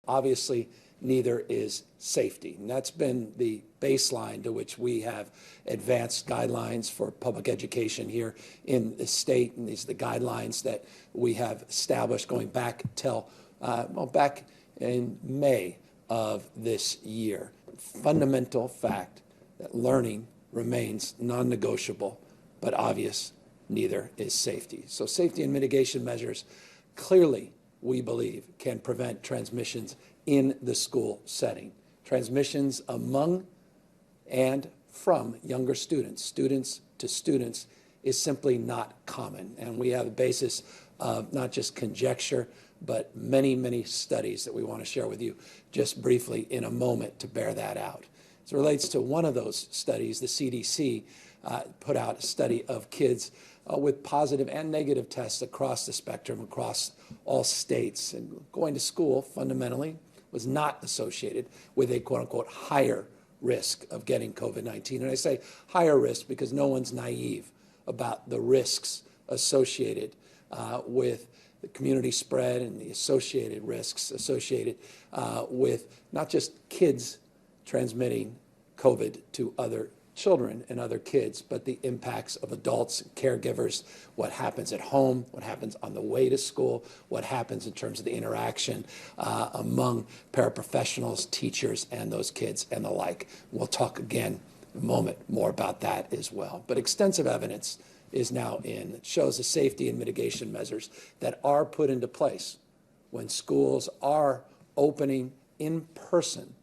Obviously, neither is safety. And that's been the baseline to which we have advanced guidelines for public education here in the state. And these are the guidelines that we have established going back till, back in May of this year. Fundamental fact that learning remains non-negotiable, but obvious, neither is safety. So safety and mitigation measures clearly, we believe, can prevent transmissions in the school setting. Transmissions among and from younger students, students to students, is simply not common. And we have a basis of not just conjecture, but many, many studies that we want to share with you just briefly in a moment to bear that out. As it relates to one of those studies, the CDC put out a study of kids with positive and negative tests across the spectrum, across all states. And going to school, fundamentally, was not associated with a quote-unquote higher risk of getting COVID-19. And I say higher risk because no one's naive about the risks associated with the community spread and the associated risks associated with not just kids transmitting COVID to other children and other kids, but the impacts of adults and caregivers, what happens at home, what happens on the way to school, what happens in terms of the interaction among paraprofessionals, teachers, and those kids and the like. We'll talk again in a moment more about that as well. But extensive evidence is now in that shows the safety and mitigation measures that are put into place when schools are opening in person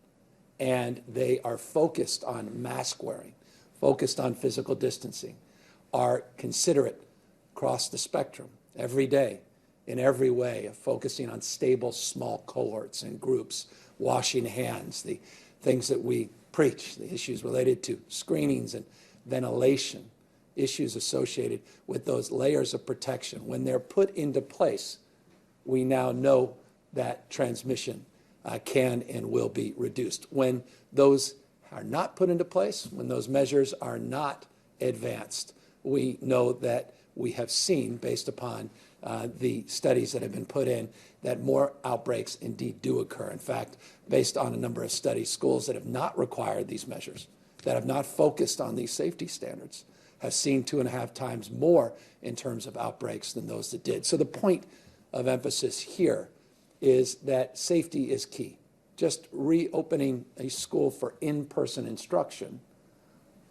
and they are focused on mask wearing, focused on physical distancing, are considerate across the spectrum every day in every way of focusing on stable small cohorts and groups, washing hands, the things that we preach, the issues related to screenings and ventilation, issues associated with those layers of protection. When they're put into place, we now know that transmission can and will be reduced. When those are not put into place, when those measures are not advanced, we know that we have seen, based upon the studies that have been put in, that more outbreaks indeed do occur. In fact, based on a number of studies, schools that have not required these measures, that have not focused on these safety standards, have seen 2.5 times more in terms of outbreaks than those that did. So the point of emphasis here is that safety is key. Just reopening a school for in-person instruction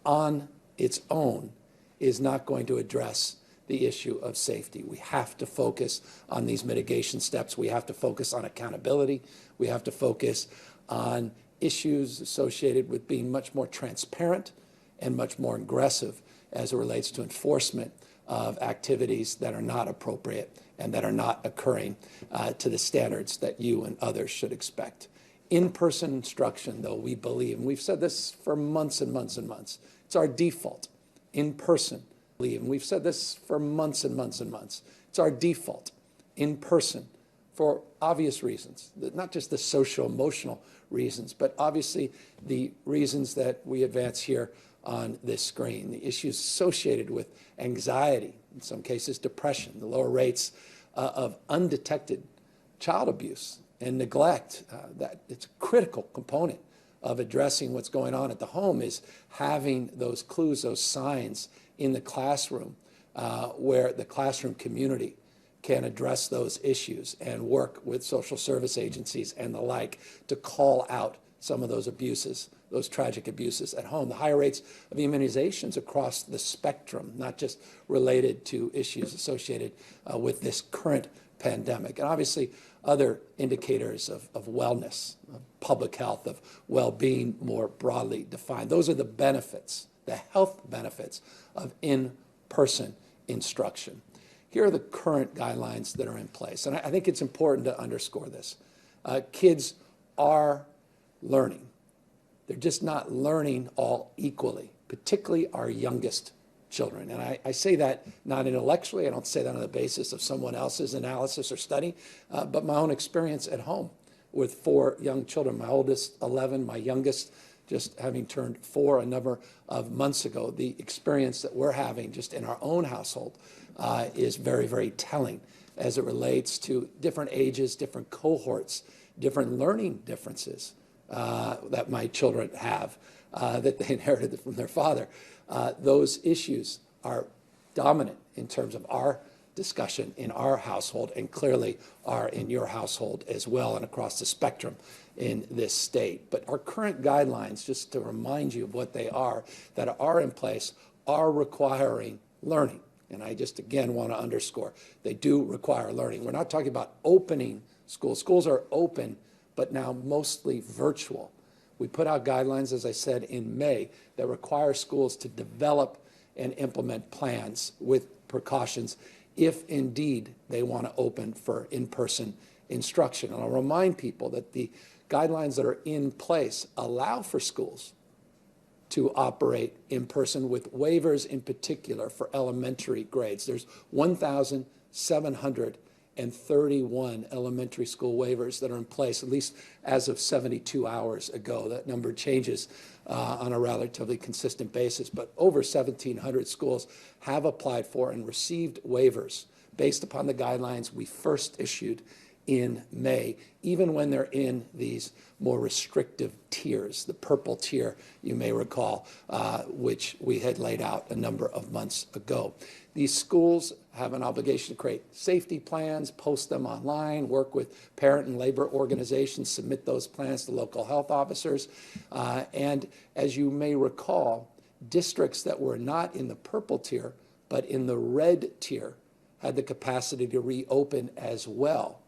on its own is not going to address the issue of safety. We have to focus on these mitigation steps. We have to focus on accountability. We have to focus on issues associated with being much more transparent and much more aggressive as it relates to enforcement of activities that are not appropriate and that are not occurring to the standards that you and others should expect. In-person instruction, though, we believe, and we've said this for months and months and months, it's our default, in-person. And we've said this for months and months and months. It's our default, in person, for obvious reasons, not just the social, emotional reasons, but obviously the reasons that we advance here on this screen, the issues associated with anxiety, in some cases depression, the lower rates of undetected child abuse and neglect. That it's a critical component of addressing what's going on at the home is having those clues, those signs in the classroom where the classroom community can address those issues and work with social service agencies and the like to call out some of those abuses, those tragic abuses at home. The higher rates of immunizations across the spectrum, not just related to issues associated with this current pandemic. And obviously other indicators of wellness, of public health, of well-being more broadly defined. Those are the benefits, the health benefits of in-person instruction. Here are the current guidelines that are in place. And I think it's important to underscore this. Kids are learning. They're just not learning all equally, particularly our youngest children. And I say that not intellectually. I don't say that on the basis of someone else's analysis or study, but my own experience at home with 4 young children. My oldest, 11, my youngest, just having turned 4 a number of months ago. The experience that we're having just in our own household is very, very telling as it relates to different ages, different cohorts different learning differences that my children have that they inherited from their father. Those issues are dominant in terms of our discussion in our household, and clearly are in your household as well and across the spectrum in this state. But our current guidelines, just to remind you of what they are, that are in place, are requiring learning. And I just, again, want to underscore, they do require learning. We're not talking about opening schools. Schools are open, but now mostly virtual. We put out guidelines, as I said, in May that require schools to develop and implement plans with precautions if indeed they want to open for in-person instruction. And I'll remind people that the guidelines that are in place allow for schools to operate in person with waivers in particular for elementary grades. There's 1,731 elementary school waivers that are in place, at least as of 72 hours ago. That number changes on a relatively consistent basis, but over 1,700 schools have applied for and received waivers based upon the guidelines we first issued in May, even when they're in these more restrictive tiers, the purple tier, you may recall, which we had laid out a number of months ago. These schools have an obligation to create safety plans, post them online, work with parent and labor organizations, submit those plans to local health officers. And as you may recall, districts that were not in the purple tier, but in the red tier, had the capacity to reopen as well,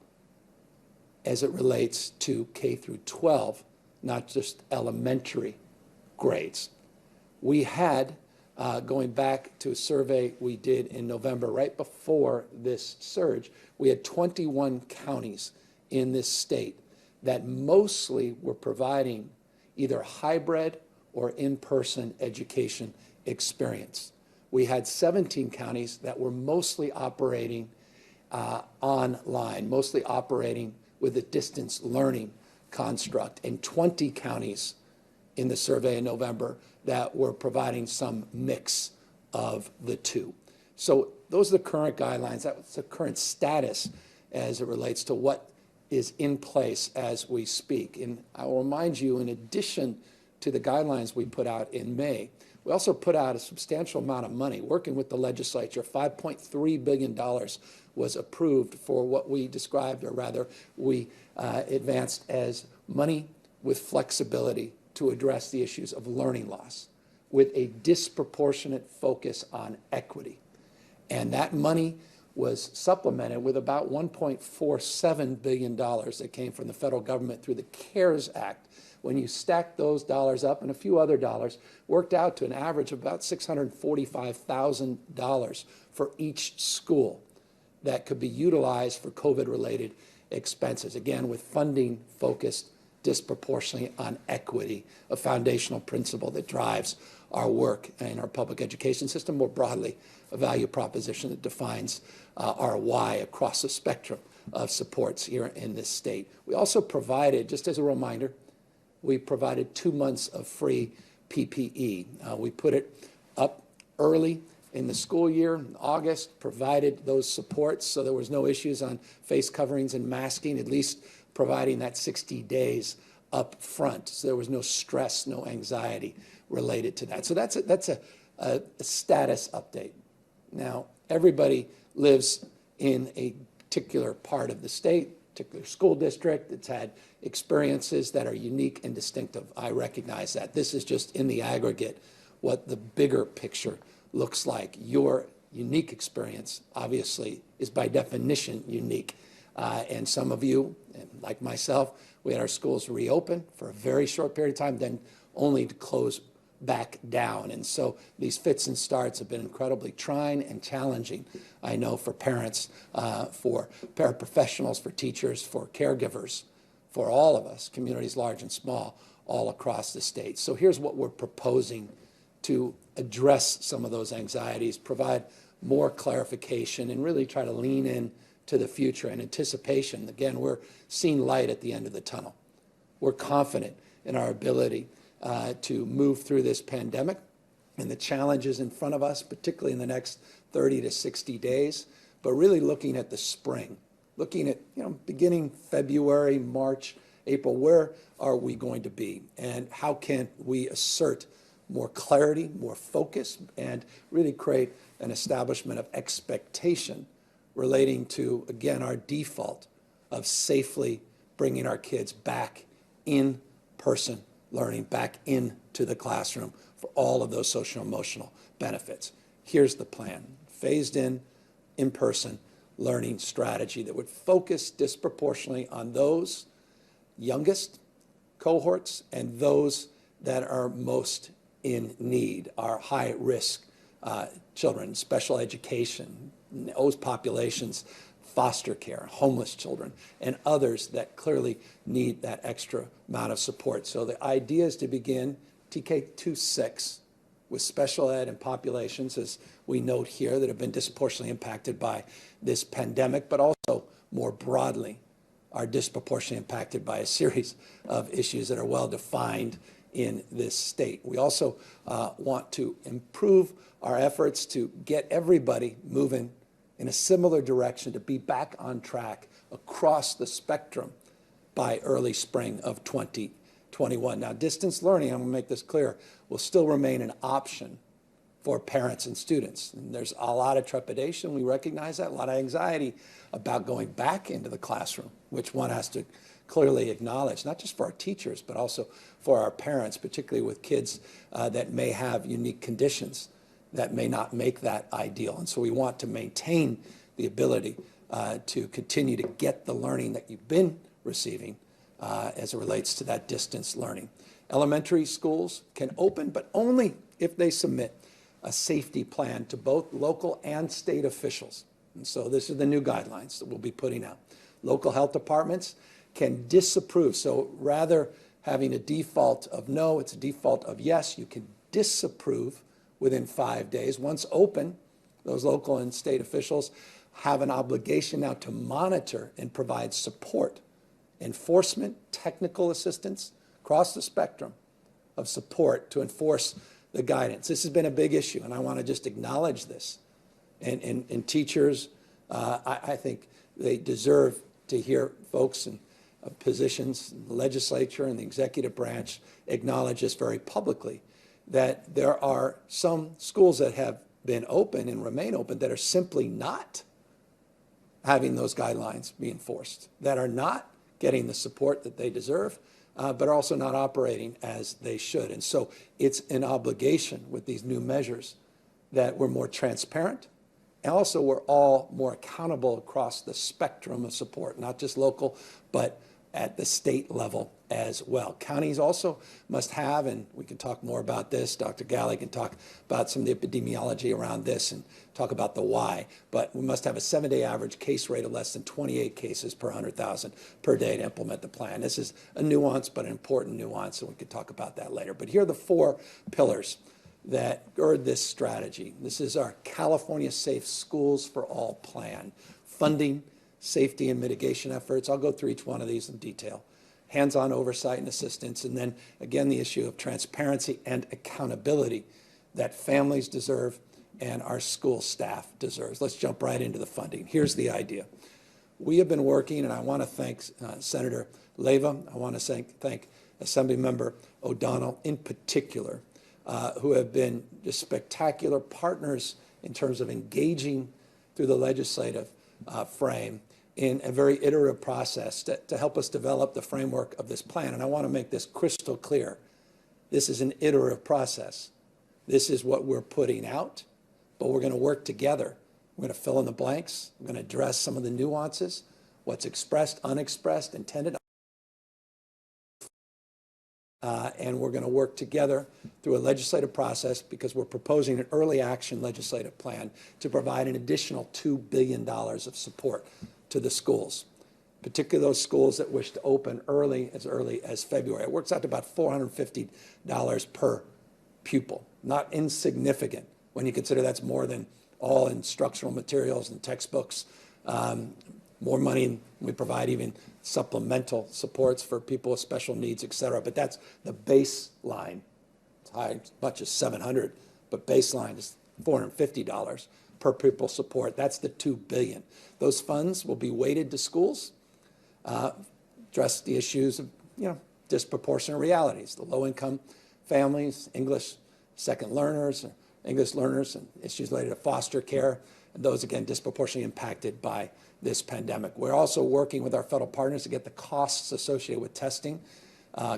as it relates to K through 12, not just elementary grades. We had, going back to a survey we did in November, right before this surge, we had 21 counties in this state that mostly were providing either hybrid or in-person education experience. We had 17 counties that were mostly operating online, mostly operating with a distance learning construct, and 20 counties in the survey in November that were providing some mix of the two. So those are the current guidelines. That's the current status as it relates to what is in place as we speak. And I will remind you, in addition to the guidelines we put out in May, we also put out a substantial amount of money, working with the legislature. $5.3 billion was approved for what we described, or rather we advanced as money with flexibility to address the issues of learning loss, with a disproportionate focus on equity. And that money was supplemented with about $1.47 billion that came from the federal government through the CARES Act. When you stack those dollars up and a few other dollars, worked out to an average of about $645,000 for each school that could be utilized for COVID-related expenses. Again, with funding focused disproportionately on equity, a foundational principle that drives our work in our public education system, more broadly, a value proposition that defines our why across the spectrum of supports here in this state. We also provided, just as a reminder, we provided 2 months of free PPE. We put it up early in the school year, in August, provided those supports so there was no issues on face coverings and masking, at least providing that 60 days up front. So there was no stress, no anxiety related to that. So that's a status update. Now, everybody lives in a particular part of the state, particular school district that's had experiences that are unique and distinctive. I recognize that. This is just in the aggregate what the bigger picture looks like. Your unique experience, obviously, is by definition unique. And some of you, like myself, we had our schools reopen for a very short period of time, then only to close back down. And so these fits and starts have been incredibly trying and challenging, I know, for parents, for paraprofessionals, for teachers, for caregivers, for all of us, communities large and small, all across the state. So here's what we're proposing to address some of those anxieties, provide more clarification, and really try to lean in to the future and anticipation. Again, we're seeing light at the end of the tunnel. We're confident in our ability to move through this pandemic and the challenges in front of us, particularly in the next 30 to 60 days, but really looking at the spring, looking at, beginning February, March, April, where are we going to be? And how can we assert more clarity, more focus, and really create an establishment of expectation relating to, again, our default of safely bringing our kids back in person learning, back into the classroom for all of those social emotional benefits. Here's the plan: phased in person learning strategy that would focus disproportionately on those youngest cohorts and those that are most in need, our high-risk children, special education, those populations, foster care, homeless children, and others that clearly need that extra amount of support. So the idea is to begin TK-26 with special ed and populations, as we note here, that have been disproportionately impacted by this pandemic, but also more broadly are disproportionately impacted by a series of issues that are well defined in this state. We also want to improve our efforts to get everybody moving in a similar direction to be back on track across the spectrum by early spring of 2021. Now, distance learning, I'm going to make this clear, will still remain an option for parents and students. And there's a lot of trepidation, we recognize that, a lot of anxiety about going back into the classroom, which one has to clearly acknowledge, not just for our teachers, but also for our parents, particularly with kids that may have unique conditions that may not make that ideal. And so we want to maintain the ability to continue to get the learning that you've been receiving as it relates to that distance learning. Elementary schools can open, but only if they submit a safety plan to both local and state officials. And so this is the new guidelines that we'll be putting out. Local health departments can disapprove. So rather having a default of no, it's a default of yes. You can disapprove within 5 days. Once open, those local and state officials have an obligation now to monitor and provide support, enforcement, technical assistance across the spectrum of support to enforce the guidance. This has been a big issue, and I want to just acknowledge this. And teachers, I think they deserve to hear folks in positions in the legislature and the executive branch acknowledge this very publicly, that there are some schools that have been open and remain open that are simply not having those guidelines be enforced, that are not getting the support that they deserve, but are also not operating as they should. And so it's an obligation with these new measures that we're more transparent, and also we're all more accountable across the spectrum of support, not just local, but at the state level as well. Counties also must have, and we can talk more about this, Dr. Galley can talk about some of the epidemiology around this and talk about the why, but we must have a 7-day average case rate of less than 28 cases per 100,000 per day to implement the plan. This is a nuance, but an important nuance, and we could talk about that later. But here are the 4 pillars that gird this strategy. This is our California Safe Schools for All plan. Funding, safety and mitigation efforts. I'll go through each one of these in detail. Hands-on oversight and assistance, and then again the issue of transparency and accountability that families deserve and our school staff deserves. Let's jump right into the funding. Here's the idea. We have been working, and I want to thank Senator Leyva, I want to thank Assemblymember O'Donnell in particular, who have been just spectacular partners in terms of engaging through the legislative frame in a very iterative process to help us develop the framework of this plan. And I want to make this crystal clear. This is an iterative process. This is what we're putting out, but we're going to work together. We're going to fill in the blanks. We're going to address some of the nuances, what's expressed, unexpressed, intended. And we're going to work together through a legislative process because we're proposing an early action legislative plan to provide an additional $2 billion of support to the schools, particularly those schools that wish to open early as February. It works out to about $450 per pupil, not insignificant when you consider that's more than all instructional materials and textbooks, more money. We provide even supplemental supports for people with special needs, et cetera. But that's the baseline. It's high, as much as $700, but baseline is $450 per pupil support. That's the $2 billion. Those funds will be weighted to schools, address the issues of disproportionate realities. The low-income families, English second learners, English learners, and issues related to foster care, and those, again, disproportionately impacted by this pandemic. We're also working with our federal partners to get the costs associated with testing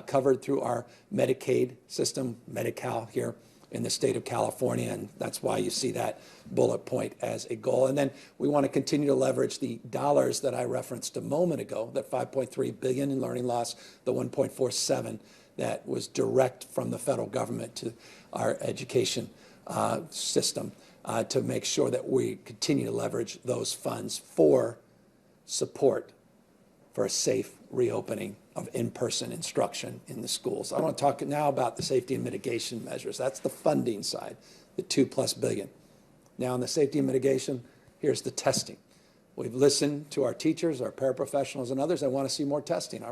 covered through our Medicaid system, Medi-Cal here in the state of California, and that's why you see that bullet point as a goal. And then we want to continue to leverage the dollars that I referenced a moment ago, that $5.3 billion in learning loss, the $1.47 that was direct from the federal government to our education system, to make sure that we continue to leverage those funds for support for a safe reopening of in-person instruction in the schools. I want to talk now about the safety and mitigation measures. That's the funding side, the $2+ billion. Now, on the safety and mitigation, here's the testing. We've listened to our teachers, our paraprofessionals, and others. I want to see more testing.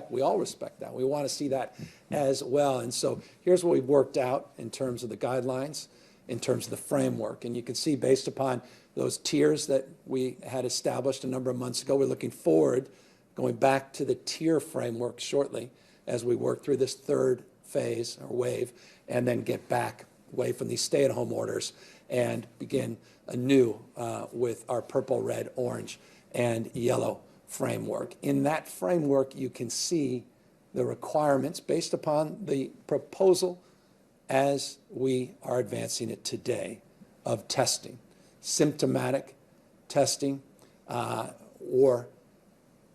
We all respect that. We want to see that as well. And so here's what we've worked out in terms of the guidelines, in terms of the framework. And you can see, based upon those tiers that we had established a number of months ago, we're looking forward, going back to the tier framework shortly as we work through this third phase or wave, and then get back away from these stay-at-home orders and begin anew with our purple, red, orange, and yellow framework. In that framework, you can see the requirements based upon the proposal as we are advancing it today of testing, symptomatic testing or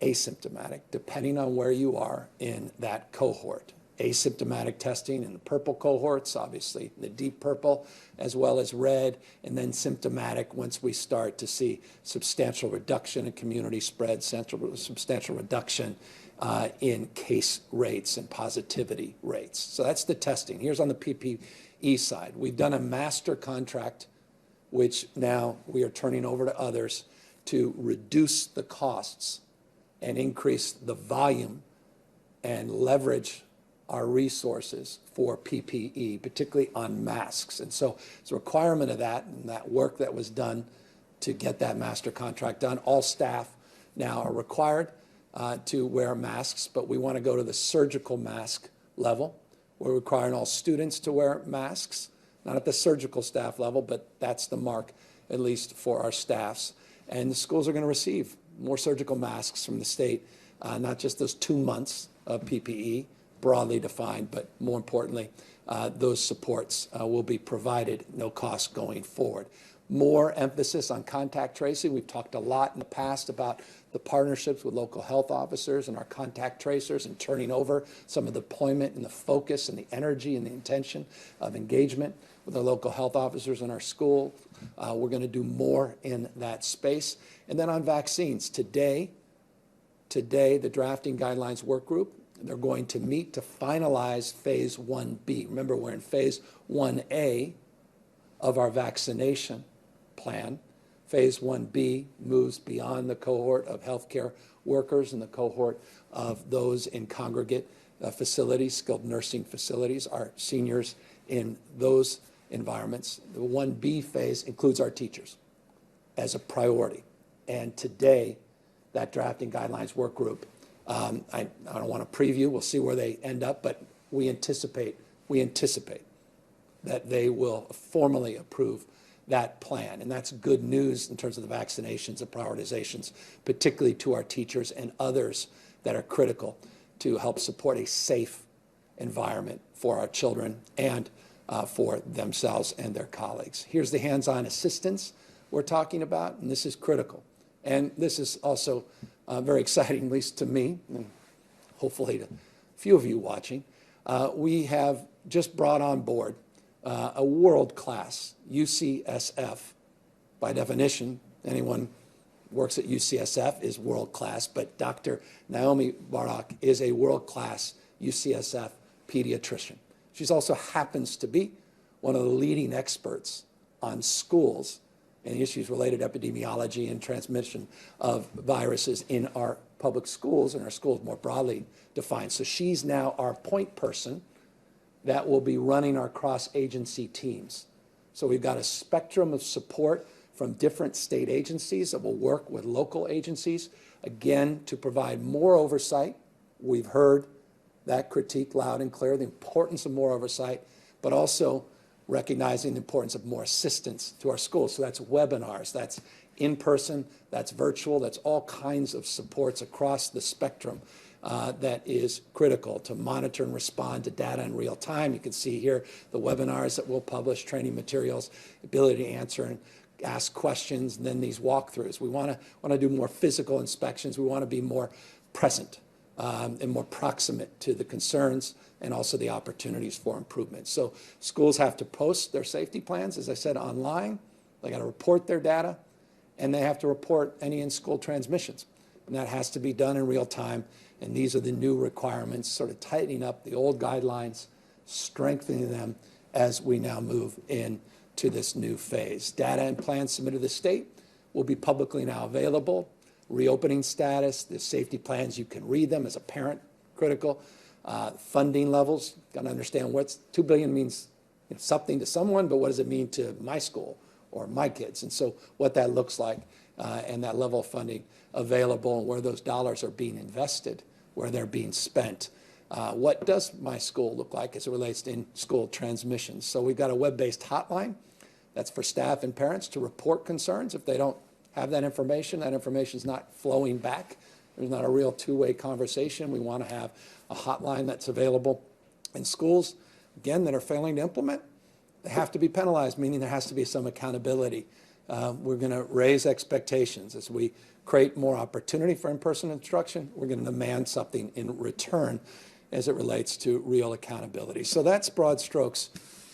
asymptomatic, depending on where you are in that cohort. Asymptomatic testing in the purple cohorts, obviously the deep purple, as well as red, and then symptomatic once we start to see substantial reduction in community spread, substantial reduction in case rates and positivity rates. So that's the testing. Here's on the PPE side. We've done a master contract, which now we are turning over to others to reduce the costs and increase the volume and leverage our resources for PPE, particularly on masks. And so it's a requirement of that, and that work that was done to get that master contract done. All staff now are required to wear masks, but we want to go to the surgical mask level. We're requiring all students to wear masks, not at the surgical staff level, but that's the mark, at least for our staffs. And the schools are going to receive more surgical masks from the state, not just those 2 months of PPE, broadly defined, but more importantly, those supports will be provided, no cost going forward. More emphasis on contact tracing. We've talked a lot in the past about the partnerships with local health officers and our contact tracers, and turning over some of the deployment and the focus and the energy and the intention of engagement with our local health officers in our school. We're going to do more in that space. And then on vaccines, today, the drafting guidelines work group, they're going to meet to finalize phase 1B. Remember, we're in phase 1A of our vaccination plan. Phase 1B moves beyond the cohort of healthcare workers and the cohort of those in congregate facilities, skilled nursing facilities, our seniors in those environments. The 1B phase includes our teachers as a priority. And today, that drafting guidelines work group, I don't want to preview, we'll see where they end up, but we anticipate that they will formally approve that plan. And that's good news in terms of the vaccinations and prioritizations, particularly to our teachers and others that are critical to help support a safe environment for our children and for themselves and their colleagues. Here's the hands-on assistance we're talking about, and this is critical. And this is also very exciting, at least to me, and hopefully to a few of you watching. We have just brought on board a world-class UCSF. By definition, anyone who works at UCSF is world-class, but Dr. Naomi Barak is a world-class UCSF pediatrician. She also happens to be one of the leading experts on schools and issues related to epidemiology and transmission of viruses in our public schools and our schools more broadly defined. So she's now our point person that will be running our cross-agency teams. So we've got a spectrum of support from different state agencies that will work with local agencies, again, to provide more oversight. We've heard that critique loud and clear, the importance of more oversight, but also recognizing the importance of more assistance to our schools. So that's webinars, that's in-person, that's virtual, that's all kinds of supports across the spectrum that is critical to monitor and respond to data in real time. You can see here the webinars that we'll publish, training materials, ability to answer and ask questions, and then these walkthroughs. We want to do more physical inspections. We want to be more present and more proximate to the concerns and also the opportunities for improvement. So schools have to post their safety plans, as I said, online. They got to report their data, and they have to report any in-school transmissions. And that has to be done in real time. And these are the new requirements, sort of tightening up the old guidelines, strengthening them as we now move into this new phase. Data and plans submitted to the state will be publicly now available. Reopening status, the safety plans, you can read them as a parent, critical. Funding levels, got to understand what's $2 billion means something to someone, but what does it mean to my school or my kids? And so what that looks like and that level of funding available and where those dollars are being invested, where they're being spent. What does my school look like as it relates to in-school transmissions? So we've got a web-based hotline that's for staff and parents to report concerns. If they don't have that information is not flowing back. There's not a real two-way conversation. We want to have a hotline that's available in schools, again, that are failing to implement. They have to be penalized, meaning there has to be some accountability. We're going to raise expectations as we create more opportunity for in-person instruction. We're going to demand something in return as it relates to real accountability. So that's broad strokes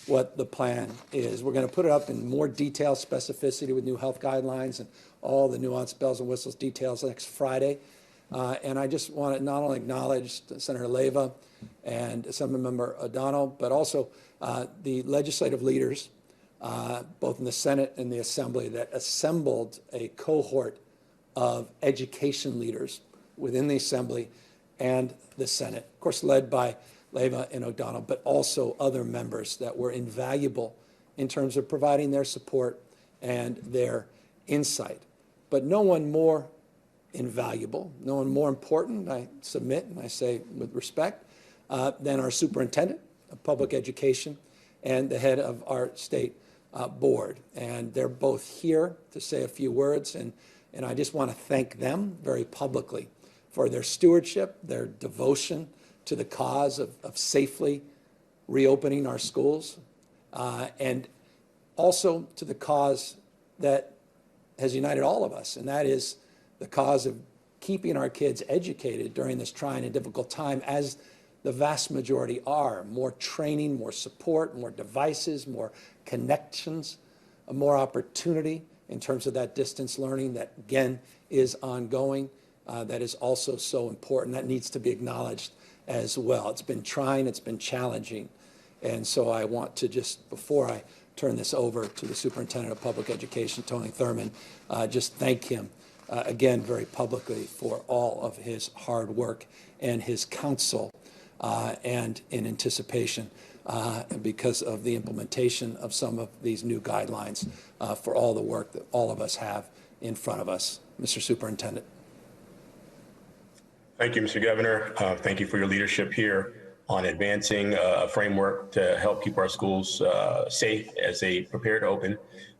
what the plan is. We're going to put it up in more detailed specificity with new health guidelines and all the nuanced bells and whistles details next Friday. And I just want to not only acknowledge Senator Leyva and Assemblymember O'Donnell, but also the legislative leaders, both in the Senate and the Assembly, that assembled a cohort of education leaders within the Assembly and the Senate, of course, led by Leyva and O'Donnell, but also other members that were invaluable in terms of providing their support and their insight. But no one more invaluable, no one more important, I submit and I say with respect, than our superintendent of public education and the head of our state board. And they're both here to say a few words, and I just want to thank them very publicly for their stewardship, their devotion to the cause of safely reopening our schools, and also to the cause that has united all of us, and that is the cause of keeping our kids educated during this trying and difficult time, as the vast majority are. More training, more support, more devices, more connections, more opportunity in terms of that distance learning that, again, is ongoing, that is also so important. That needs to be acknowledged as well. It's been trying, it's been challenging. And so I want to just, before I turn this over to the Superintendent of Public Education, Tony Thurmond, just thank him again very publicly for all of his hard work and his counsel and in anticipation because of the implementation of some of these new guidelines for all the work that all of us have in front of us. Mr. Superintendent. Thank you, Mr. Governor. Thank you for your leadership here on advancing a framework to help keep our schools safe as they prepare to open.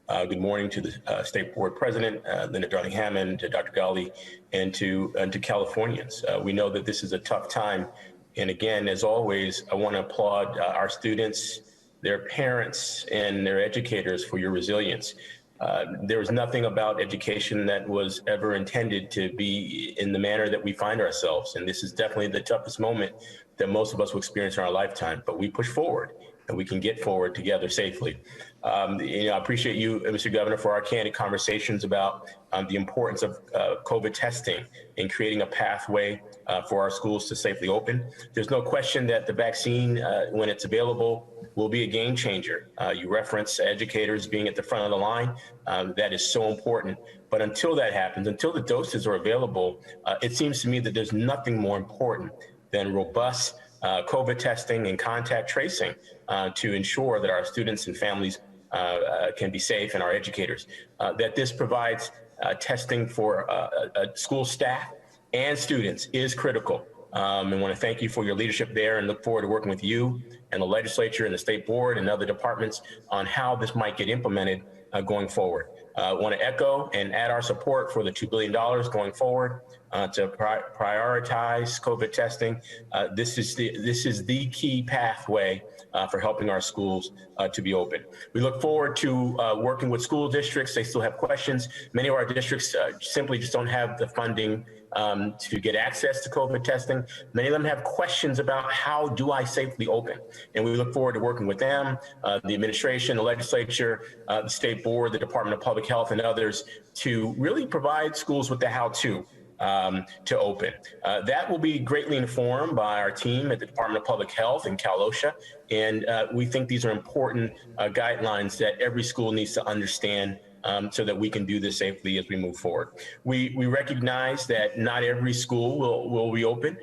Good morning to the State Board President, Linda Darling-Hammond, to Dr. Gowley, and to Californians. We know that this is a tough time. And again, as always, I want to applaud our students, their parents, and their educators for your resilience. There was nothing about education that was ever intended to be in the manner that we find ourselves. And this is definitely the toughest moment that most of us will experience in our lifetime. But we push forward, and we can get forward together safely. I appreciate you, Mr. Governor, for our candid conversations about the importance of COVID testing and creating a pathway for our schools to safely open. There's no question that the vaccine, when it's available, will be a game changer. You reference educators being at the front of the line. That is so important. But until that happens, until the doses are available, it seems to me that there's nothing more important than robust COVID testing and contact tracing to ensure that our students and families can be safe, and our educators. That this provides testing for school staff and students is critical. and want to thank you for your leadership there and look forward to working with you and the legislature and the state board and other departments on how this might get implemented going forward. Want to echo and add our support for the $2 billion going forward to prioritize COVID testing. This is the key pathway for helping our schools to be open. We look forward to working with school districts. They still have questions. Many of our districts simply just don't have the funding to get access to COVID testing. Many of them have questions about how do I safely open? And we look forward to working with them, the administration, the legislature, the state board, the Department of Public Health, and others to really provide schools with the how-to open. That will be greatly informed by our team at the Department of Public Health in Cal OSHA. And we think these are important guidelines that every school needs to understand so that we can do this safely as we move forward. We recognize that not every school will reopen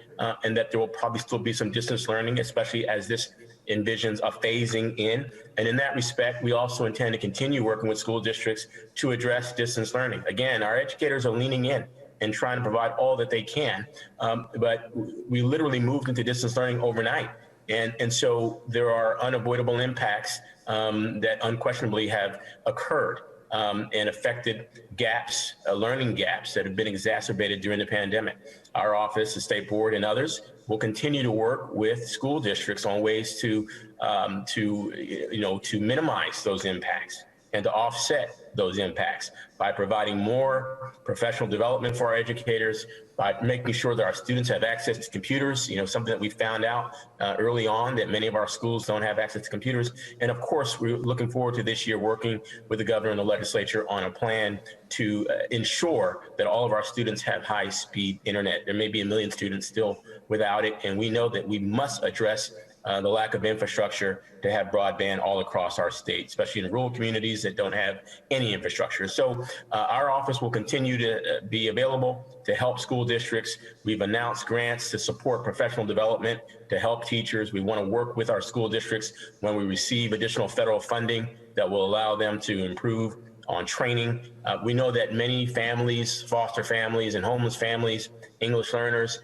and that there will probably still be some distance learning, especially as this envisions a phasing in. And in that respect, we also intend to continue working with school districts to address distance learning. Again, our educators are leaning in and trying to provide all that they can. But we literally moved into distance learning overnight. And so there are unavoidable impacts that unquestionably have occurred and affected gaps, learning gaps that have been exacerbated during the pandemic. Our office, the state board, and others will continue to work with school districts on ways to minimize those impacts and to offset those impacts by providing more professional development for our educators, by making sure that our students have access to computers, something that we found out early on that many of our schools don't have access to computers. And of course, we're looking forward to this year working with the governor and the legislature on a plan to ensure that all of our students have high-speed internet. There may be 1 million students still without it, and we know that we must address the lack of infrastructure to have broadband all across our state, especially in rural communities that don't have any infrastructure. So our office will continue to be available to help school districts. We've announced grants to support professional development to help teachers. We want to work with our school districts when we receive additional federal funding that will allow them to improve on training. We know that many families, foster families and homeless families, English learners,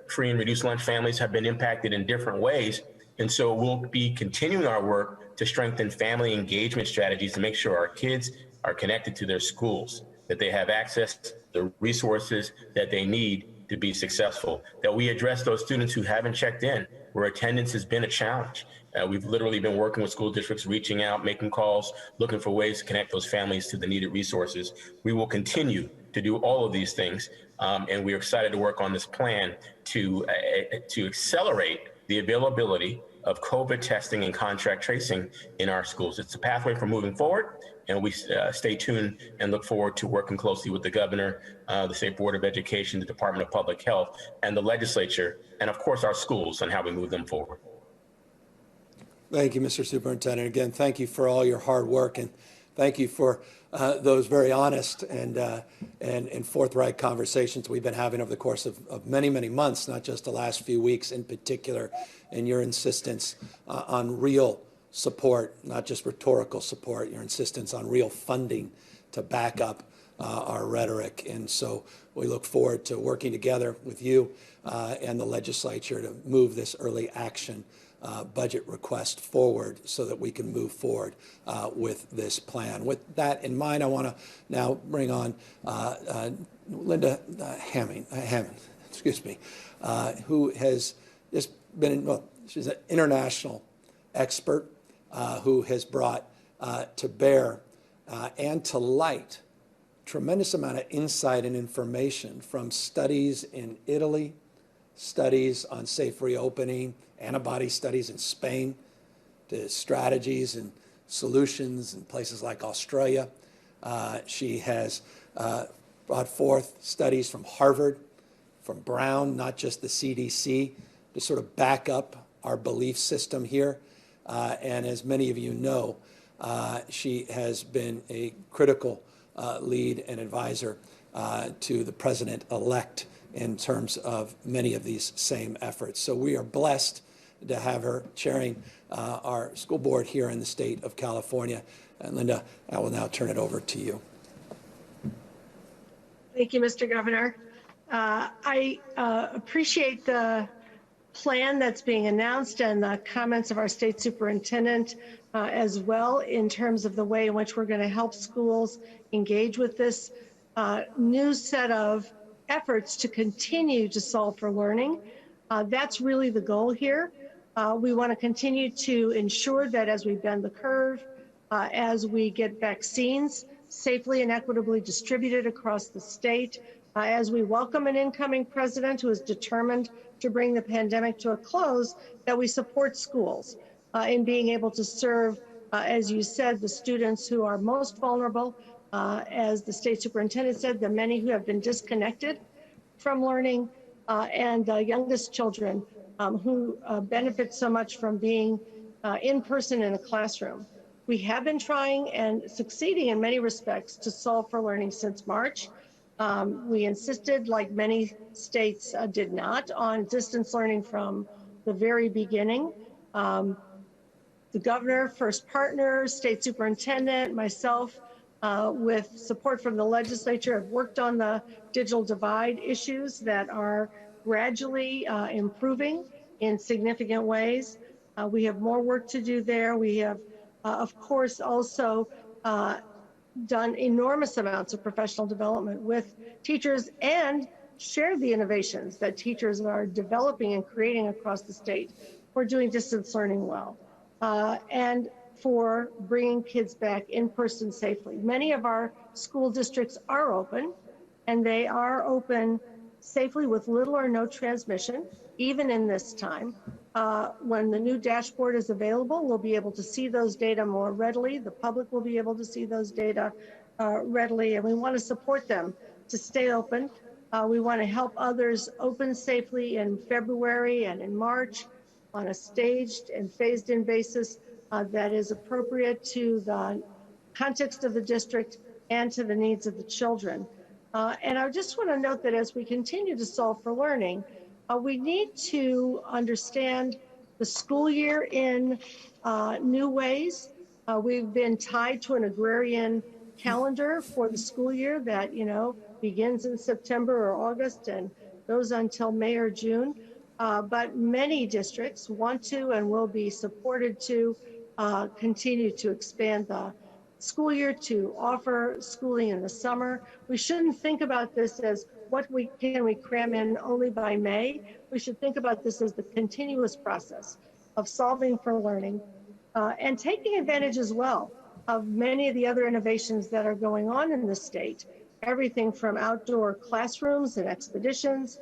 free and reduced lunch families have been impacted in different ways. And so we'll be continuing our work to strengthen family engagement strategies to make sure our kids are connected to their schools, that they have access to the resources that they need to be successful, that we address those students who haven't checked in, where attendance has been a challenge. We've literally been working with school districts, reaching out, making calls, looking for ways to connect those families to the needed resources. We will continue to do all of these things. And we're excited to work on this plan to accelerate the availability of COVID testing and contact tracing in our schools. It's a pathway for moving forward, and we stay tuned and look forward to working closely with the governor, the State Board of Education, the Department of Public Health, and the legislature, and of course our schools on how we move them forward. Thank you, Mr. Superintendent. Again, thank you for all your hard work, and thank you for those very honest and forthright conversations we've been having over the course of many, many months, not just the last few weeks in particular, and your insistence on real support, not just rhetorical support, your insistence on real funding to back up our rhetoric. And so we look forward to working together with you and the legislature to move this early action budget request forward so that we can move forward with this plan. With that in mind, I want to now bring on Linda Hammond, who has just been, well, she's an international expert who has brought to bear and to light tremendous amount of insight and information from studies in Italy, studies on safe reopening, antibody studies in Spain, to strategies and solutions in places like Australia. She has brought forth studies from Harvard, from Brown, not just the CDC, to sort of back up our belief system here. And as many of you know, she has been a critical lead and advisor to the president-elect in terms of many of these same efforts. So we are blessed to have her chairing our school board here in the state of California. And Linda, I will now turn it over to you. Thank you, Mr. Governor. I appreciate the plan that's being announced and the comments of our state superintendent as well in terms of the way in which we're going to help schools engage with this new set of efforts to continue to solve for learning. That's really the goal here. We want to continue to ensure that as we bend the curve, as we get vaccines safely and equitably distributed across the state, as we welcome an incoming president who is determined to bring the pandemic to a close, that we support schools in being able to serve, as you said, the students who are most vulnerable, as the state superintendent said, the many who have been disconnected from learning, and the youngest children who benefit so much from being in person in a classroom. We have been trying and succeeding in many respects to solve for learning since March. We insisted, like many states did not, on distance learning from the very beginning. The governor, first partner, state superintendent, myself, with support from the legislature, have worked on the digital divide issues that are gradually improving in significant ways. We have more work to do there. We have, of course, also done enormous amounts of professional development with teachers and shared the innovations that teachers are developing and creating across the state for doing distance learning well, and for bringing kids back in person safely. Many of our school districts are open, and they are open safely with little or no transmission, even in this time. When the new dashboard is available, we'll be able to see those data more readily. The public will be able to see those data readily, and we want to support them to stay open. We want to help others open safely in February and in March on a staged and phased-in basis that is appropriate to the context of the district and to the needs of the children. And I just want to note that as we continue to solve for learning, we need to understand the school year in new ways. We've been tied to an agrarian calendar for the school year that, begins in September or August and goes until May or June. But many districts want to and will be supported to continue to expand the school year to offer schooling in the summer. We shouldn't think about this as what can we cram in only by May. We should think about this as the continuous process of solving for learning and taking advantage as well of many of the other innovations that are going on in the state. Everything from outdoor classrooms and expeditions,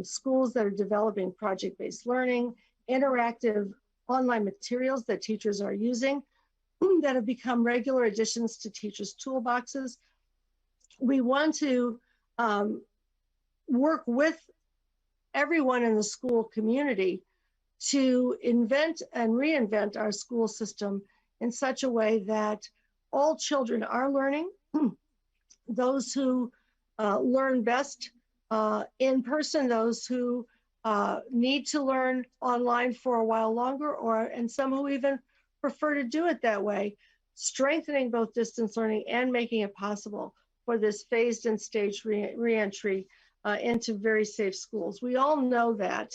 schools that are developing project-based learning, interactive online materials that teachers are using that have become regular additions to teachers' toolboxes. We want to work with everyone in the school community to invent and reinvent our school system in such a way that all children are learning. Those who learn best in person, those who need to learn online for a while longer, and some who even prefer to do it that way, strengthening both distance learning and making it possible for this phased and staged reentry into very safe schools. We all know that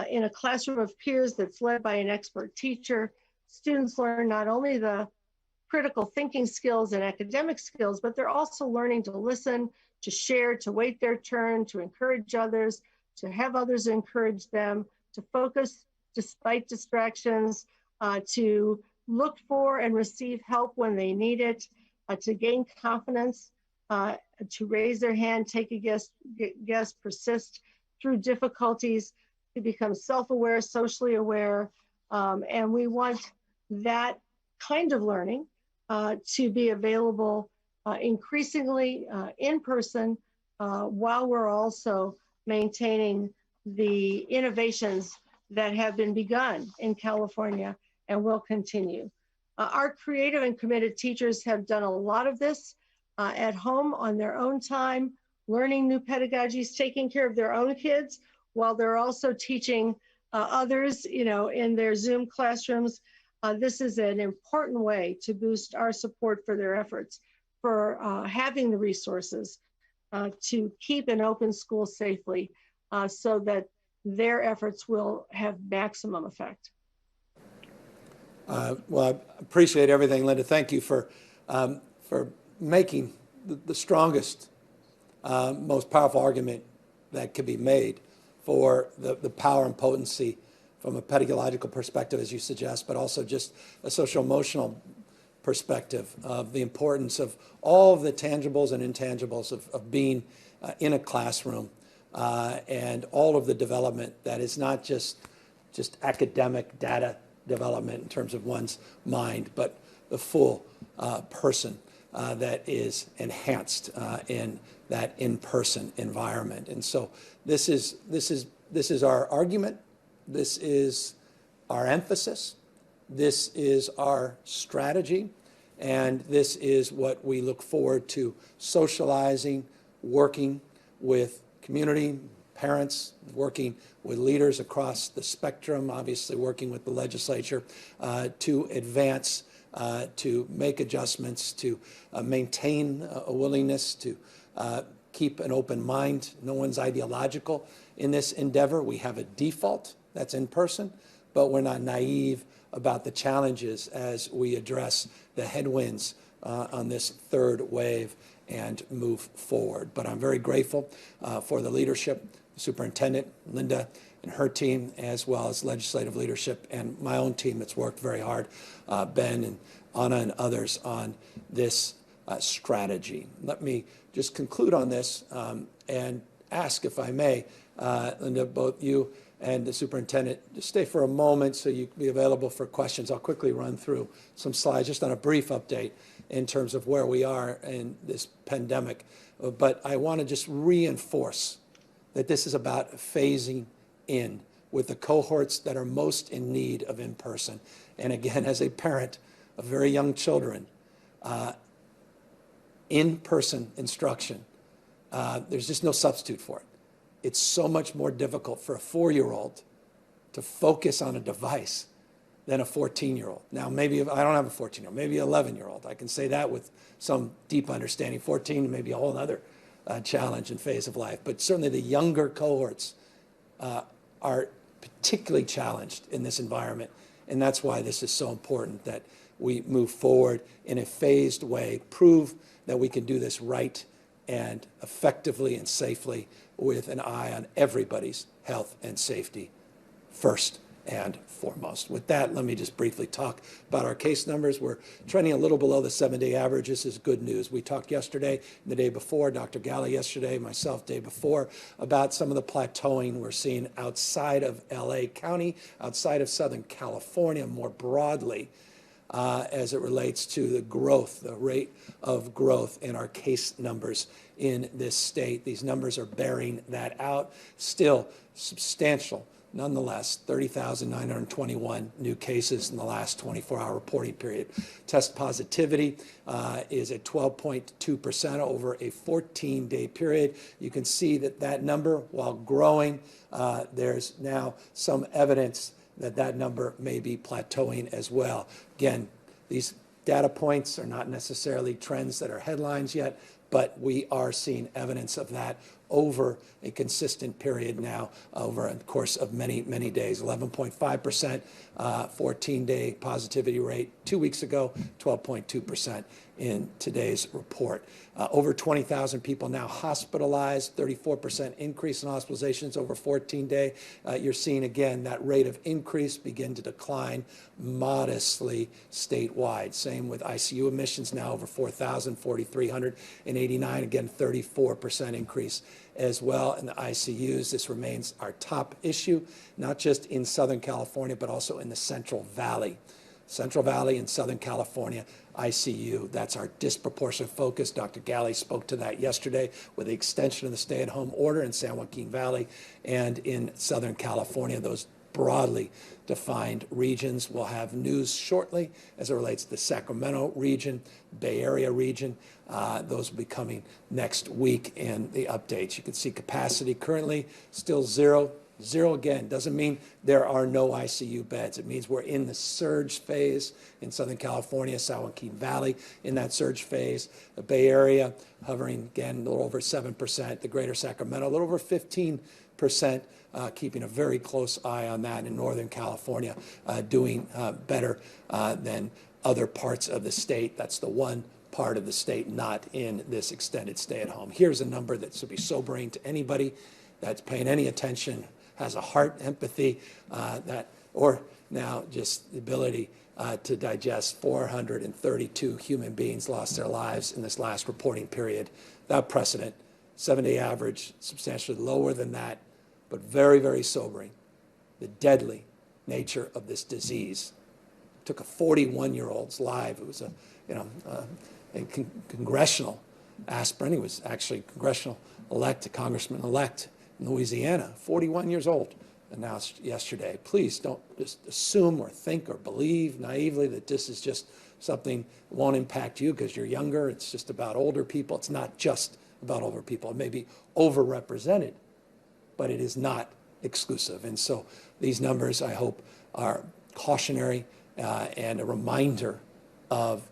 in a classroom of peers that's led by an expert teacher, students learn not only the critical thinking skills and academic skills, but they're also learning to listen, to share, to wait their turn, to encourage others, to have others encourage them, to focus despite distractions, to look for and receive help when they need it, to gain confidence, to raise their hand, take a guess, persist through difficulties, to become self-aware, socially aware. And we want that kind of learning to be available increasingly in person while we're also maintaining the innovations that have been begun in California and will continue. Our creative and committed teachers have done a lot of this at home on their own time, learning new pedagogies, taking care of their own kids, while they're also teaching others, in their Zoom classrooms. This is an important way to boost our support for their efforts, for having the resources to keep an open school safely so that their efforts will have maximum effect. Well, I appreciate everything, Linda. Thank you for making the strongest, most powerful argument that could be made for the power and potency from a pedagogical perspective, as you suggest, but also just a social-emotional perspective of the importance of all of the tangibles and intangibles of being in a classroom and all of the development that is not just academic data development in terms of one's mind, but the full person that is enhanced in that in-person environment. And so this is our argument. This is our emphasis. This is our strategy. And this is what we look forward to socializing, working with community, parents, working with leaders across the spectrum, obviously working with the legislature to advance, to make adjustments, to maintain a willingness to keep an open mind. No one's ideological in this endeavor. We have a default that's in person, but we're not naive about the challenges as we address the headwinds on this third wave and move forward. But I'm very grateful for the leadership, the superintendent, Linda, and her team, as well as legislative leadership and my own team that's worked very hard, Ben and Anna and others, on this strategy. Let me just conclude on this and ask, if I may, Linda, both you and the superintendent, just stay for a moment so you can be available for questions. I'll quickly run through some slides just on a brief update in terms of where we are in this pandemic. But I want to just reinforce that this is about phasing in with the cohorts that are most in need of in-person. And again, as a parent of very young children, in-person instruction, there's just no substitute for it. It's so much more difficult for a 4-year-old to focus on a device than a 14-year-old. Now, maybe I don't have a 14-year-old, maybe an 11-year-old. I can say that with some deep understanding. 14 may be a whole other challenge and phase of life. But certainly the younger cohorts are particularly challenged in this environment. And that's why this is so important that we move forward in a phased way, prove that we can do this right and effectively and safely with an eye on everybody's health and safety first and foremost. With that, let me just briefly talk about our case numbers. We're trending a little below the 7-day average. This is good news. We talked yesterday, and the day before, Dr. Galley yesterday, myself day before, about some of the plateauing we're seeing outside of LA County, outside of Southern California more broadly, as it relates to the growth, the rate of growth in our case numbers in this state. These numbers are bearing that out. Still substantial, nonetheless, 30,921 new cases in the last 24-hour reporting period. Test positivity is at 12.2% over a 14-day period. You can see that that number, while growing, there's now some evidence that that number may be plateauing as well. Again, these data points are not necessarily trends that are headlines yet, but we are seeing evidence of that over a consistent period now, over a course of many, many days. 11.5%, 14-day positivity rate 2 weeks ago, 12.2% in today's report. Over 20,000 people now hospitalized, 34% increase in hospitalizations over 14-day. You're seeing, again, that rate of increase begin to decline modestly statewide. Same with ICU admissions, now over 4,000, 4,389, again, 34% increase as well in the ICUs. This remains our top issue, not just in Southern California, but also in the Central Valley. Central Valley and Southern California ICU, that's our disproportionate focus. Dr. Galley spoke to that yesterday with the extension of the stay-at-home order in San Joaquin Valley and in Southern California, those broadly defined regions. We'll have news shortly as it relates to the Sacramento region, Bay Area region. Those will be coming next week in the updates. You can see capacity currently still 0 Zero again doesn't mean there are no ICU beds. It means we're in the surge phase in Southern California, San Joaquin Valley in that surge phase. The Bay Area hovering again a little over 7%. The greater Sacramento a little over 15%. Keeping a very close eye on that in Northern California, doing better than other parts of the state. That's the one part of the state not in this extended stay at home. Here's a number that should be sobering to anybody that's paying any attention, has a heart, empathy, or now just the ability to digest. 432 human beings lost their lives in this last reporting period. Without precedent, 7-day average, substantially lower than that, but very, very sobering. The deadly nature of this disease. Took a 41-year-old's life. It was a congressional aspirant. He was actually congressional-elect, a congressman-elect in Louisiana, 41 years old, announced yesterday. Please don't just assume or think or believe naively that this is just something that won't impact you because you're younger. It's just about older people. It's not just about older people. It may be overrepresented, but it is not exclusive. And so these numbers, I hope, are cautionary and a reminder of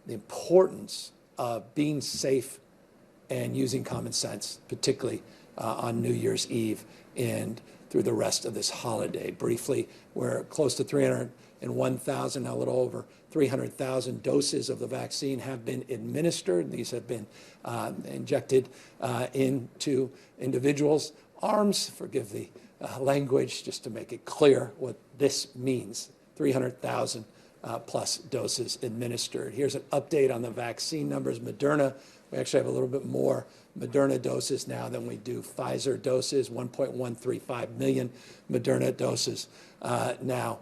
the importance of being safe and using common sense, particularly on New Year's Eve and through the rest of this holiday. Briefly, we're close to 301,000, now a little over 300,000 doses of the vaccine have been administered. These have been injected into individuals' arms, forgive the language, just to make it clear what this means. 300,000 plus doses administered. Here's an update on the vaccine numbers. Moderna, we actually have a little bit more Moderna doses now than we do Pfizer doses, 1.135 million Moderna doses now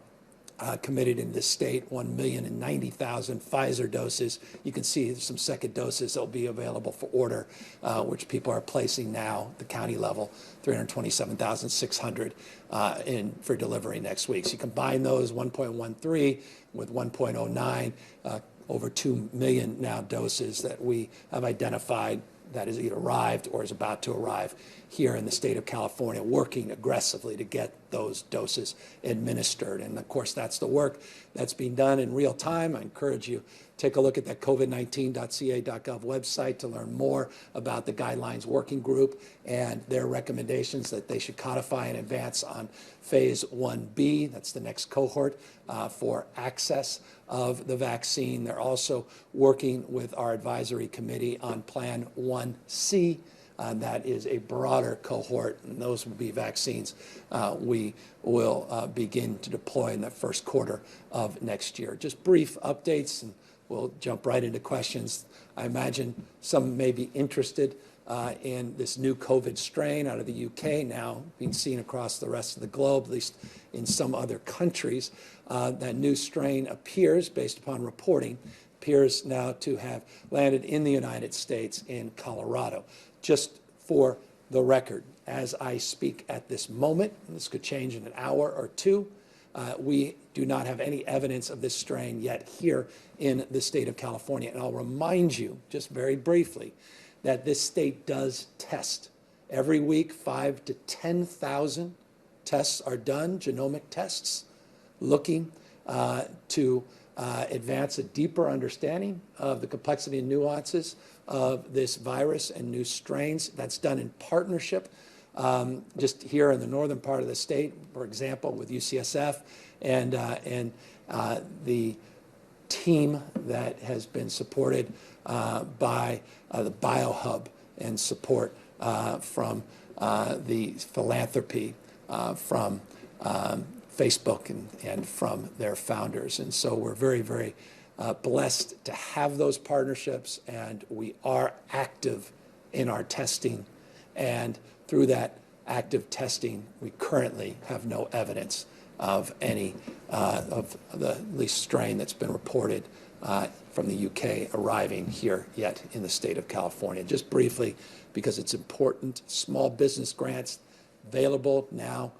committed in this state, 1,090,000 Pfizer doses. You can see some second doses that will be available for order, which people are placing now at the county level, 327,600 for delivery next week. So you combine those 1.13 with 1.09, over 2 million now doses that we have identified that has either arrived or is about to arrive here in the state of California, working aggressively to get those doses administered. And of course, that's the work that's being done in real time. I encourage you, take a look at that covid19.ca.gov website to learn more about the guidelines working group and their recommendations that they should codify and advance on phase 1B. That's the next cohort for access of the vaccine. They're also working with our advisory committee on Plan 1C. That is a broader cohort, and those will be vaccines we will begin to deploy in the first quarter of next year. Just brief updates, and we'll jump right into questions. I imagine some may be interested in this new COVID strain out of the UK, now being seen across the rest of the globe, at least in some other countries. That new strain appears, based upon reporting, appears now to have landed in the United States in Colorado. Just for the record, as I speak at this moment, and this could change in an hour or two, we do not have any evidence of this strain yet here in the state of California. And I'll remind you, just very briefly, that this state does test. Every week, 5,000 to 10,000 tests are done, genomic tests, looking to advance a deeper understanding of the complexity and nuances of this virus and new strains. That's done in partnership just here in the northern part of the state, for example, with UCSF and the team that has been supported by the BioHub and support from the philanthropy from Facebook and from their founders. And so we're very, very blessed to have those partnerships, and we are active in our testing. And through that active testing, we currently have no evidence of any of the at least strain that's been reported from the UK arriving here yet in the state of California. Just briefly, because it's important, small business grants available now.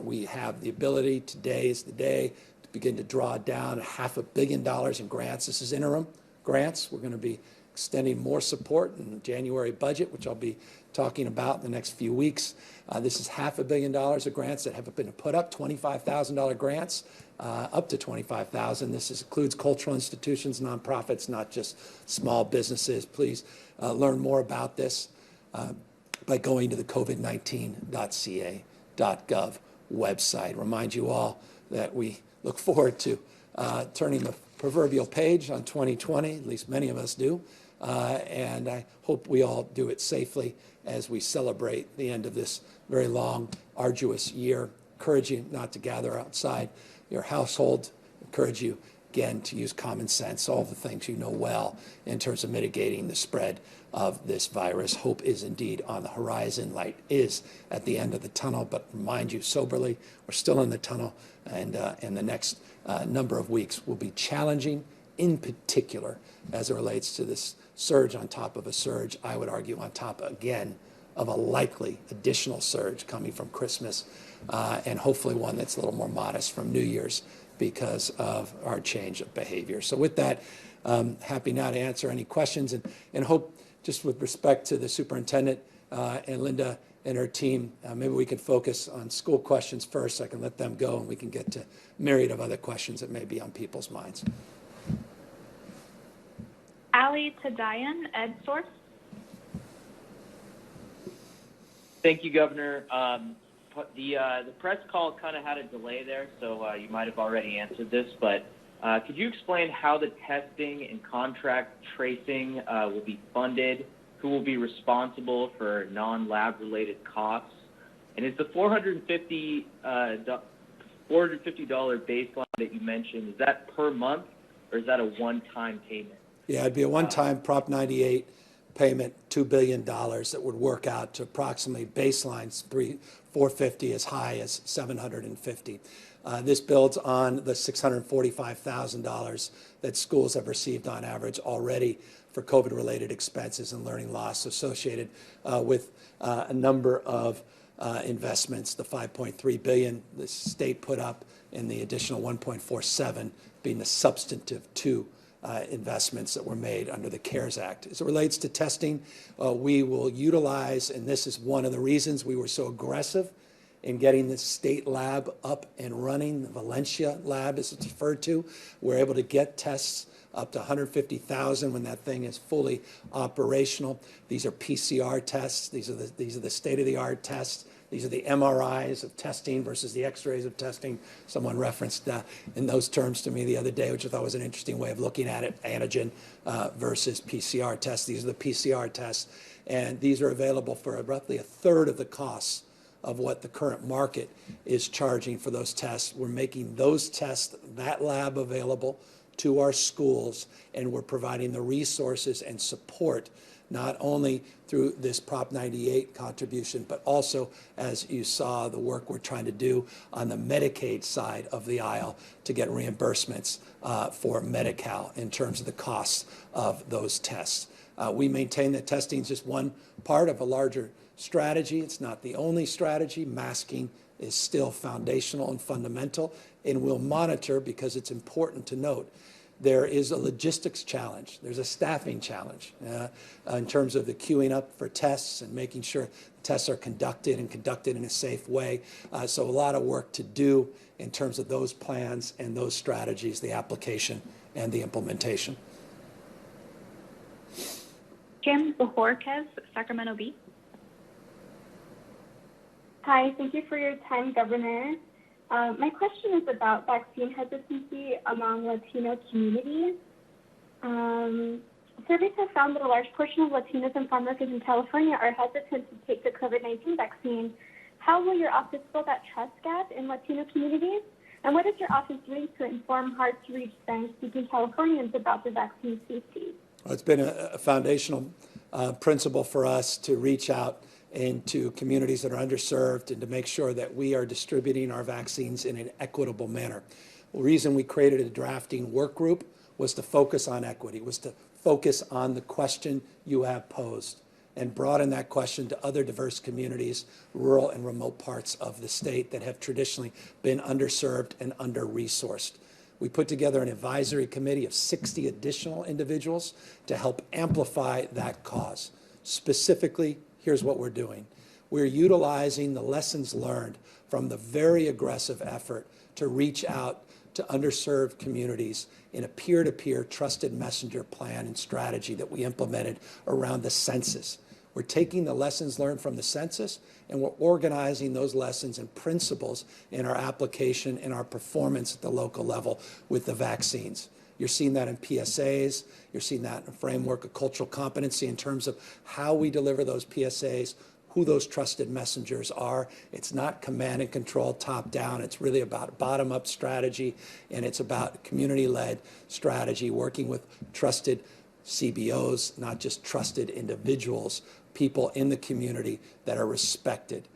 We have the ability, today is the day, to begin to draw down $500 million in grants. This is interim grants. We're going to be extending more support in the January budget, which I'll be talking about in the next few weeks. This is $500 million of grants that have been put up, $25,000 grants, up to $25,000. This includes cultural institutions, nonprofits, not just small businesses. Please learn more about this by going to the covid19.ca.gov website. Remind you all that we look forward to turning the proverbial page on 2020, at least many of us do, and I hope we all do it safely as we celebrate the end of this very long, arduous year. Encourage you not to gather outside your household. Encourage you, again, to use common sense, all the things you know well in terms of mitigating the spread of this virus. Hope is indeed on the horizon. Light is at the end of the tunnel, but remind you soberly, we're still in the tunnel, and the next number of weeks will be challenging, in particular as it relates to this surge on top of a surge, I would argue on top again of a likely additional surge coming from Christmas, and hopefully one that's a little more modest from New Year's because of our change of behavior. So with that, happy now to answer any questions, and hope, just with respect to the superintendent and Linda and her team, maybe we can focus on school questions first. I can let them go, and we can get to a myriad of other questions that may be on people's minds. Ali Tadayan, EdSource. Thank you, Governor. The press call kind of had a delay there, so you might have already answered this, but could you explain how the testing and contract tracing will be funded? Who will be responsible for non-lab related costs? And is the $450 baseline that you mentioned, is that per month, or is that a one-time payment? Yeah, it'd be a one-time Prop 98 payment, $2 billion, that would work out to approximately baselines $450 as high as $750. This builds on the $645,000 that schools have received on average already for COVID-related expenses and learning loss associated with a number of investments, the $5.3 billion the state put up and the additional $1.47 being the substantive two investments that were made under the CARES Act. As it relates to testing, we will utilize, and this is one of the reasons we were so aggressive in getting the state lab up and running, the Valencia lab as it's referred to. We're able to get tests up to 150,000 when that thing is fully operational. These are PCR tests. These are the state-of-the-art tests. These are the MRIs of testing versus the X-rays of testing. Someone referenced in those terms to me the other day, which I thought was an interesting way of looking at it, antigen versus PCR tests. These are the PCR tests, and these are available for roughly a third of the costs of what the current market is charging for those tests. We're making those tests, that lab, available to our schools, and we're providing the resources and support not only through this Prop 98 contribution, but also, as you saw, the work we're trying to do on the Medicaid side of the aisle to get reimbursements for Medi-Cal in terms of the costs of those tests. We maintain that testing is just one part of a larger strategy. It's not the only strategy. Masking is still foundational and fundamental, and we'll monitor, because it's important to note, there is a logistics challenge. There's a staffing challenge in terms of the queuing up for tests and making sure tests are conducted in a safe way. So a lot of work to do in terms of those plans and those strategies, the application and the implementation. Kim Bojorquez, Sacramento Bee. Hi, thank you for your time, Governor. My question is about vaccine hesitancy among Latino communities. Surveys have found that a large portion of Latinos and farm workers in California are hesitant to take the COVID-19 vaccine. How will your office fill that trust gap in Latino communities? And what is your office doing to inform hard-to-reach Spanish-speaking Californians about the vaccine safety? Well, it's been a foundational principle for us to reach out into communities that are underserved and to make sure that we are distributing our vaccines in an equitable manner. The reason we created a drafting work group was to focus on equity, was to focus on the question you have posed and broaden that question to other diverse communities, rural and remote parts of the state that have traditionally been underserved and under-resourced. We put together an advisory committee of 60 additional individuals to help amplify that cause. Specifically, here's what we're doing. We're utilizing the lessons learned from the very aggressive effort to reach out to underserved communities in a peer-to-peer trusted messenger plan and strategy that we implemented around the census. We're taking the lessons learned from the census and we're organizing those lessons and principles in our application and our performance at the local level with the vaccines. You're seeing that in PSAs. You're seeing that in a framework of cultural competency in terms of how we deliver those PSAs, who those trusted messengers are. It's not command and control top down. It's really about bottom-up strategy, and it's about community-led strategy, working with trusted CBOs, not just trusted individuals, people in the community that are respected.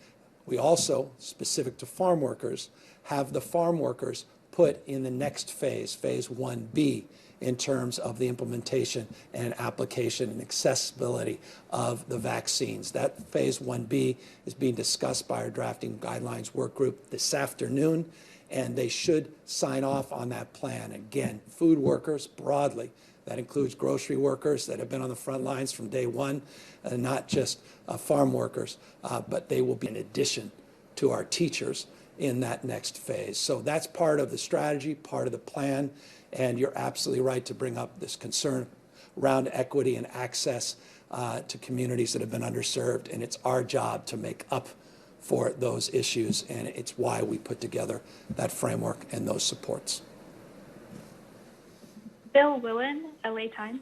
We also, specific to farm workers, have the farm workers put in the next phase, phase 1B, in terms of the implementation and application and accessibility of the vaccines. That phase 1B is being discussed by our drafting guidelines work group this afternoon, and they should sign off on that plan. Again, food workers broadly, that includes grocery workers that have been on the front lines from day one, and not just farm workers, but they will be in addition to our teachers in that next phase. So that's part of the strategy, part of the plan, and you're absolutely right to bring up this concern around equity and access to communities that have been underserved, and it's our job to make up for those issues, and it's why we put together that framework and those supports. Bill Willen, LA Times.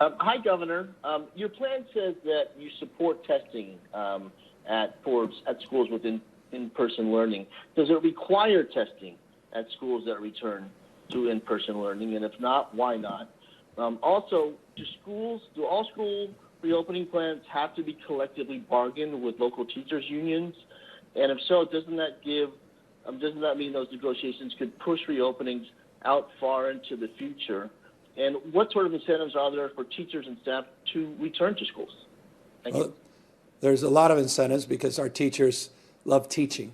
Hi, Governor. Your plan says that you support testing at schools with in-person learning. Does it require testing at schools that return to in-person learning? And if not, why not? Also, do all school reopening plans have to be collectively bargained with local teachers unions? And if so, doesn't that mean those negotiations could push reopenings out far into the future? And what sort of incentives are there for teachers and staff to return to schools? Thank you. There's a lot of incentives because our teachers love teaching.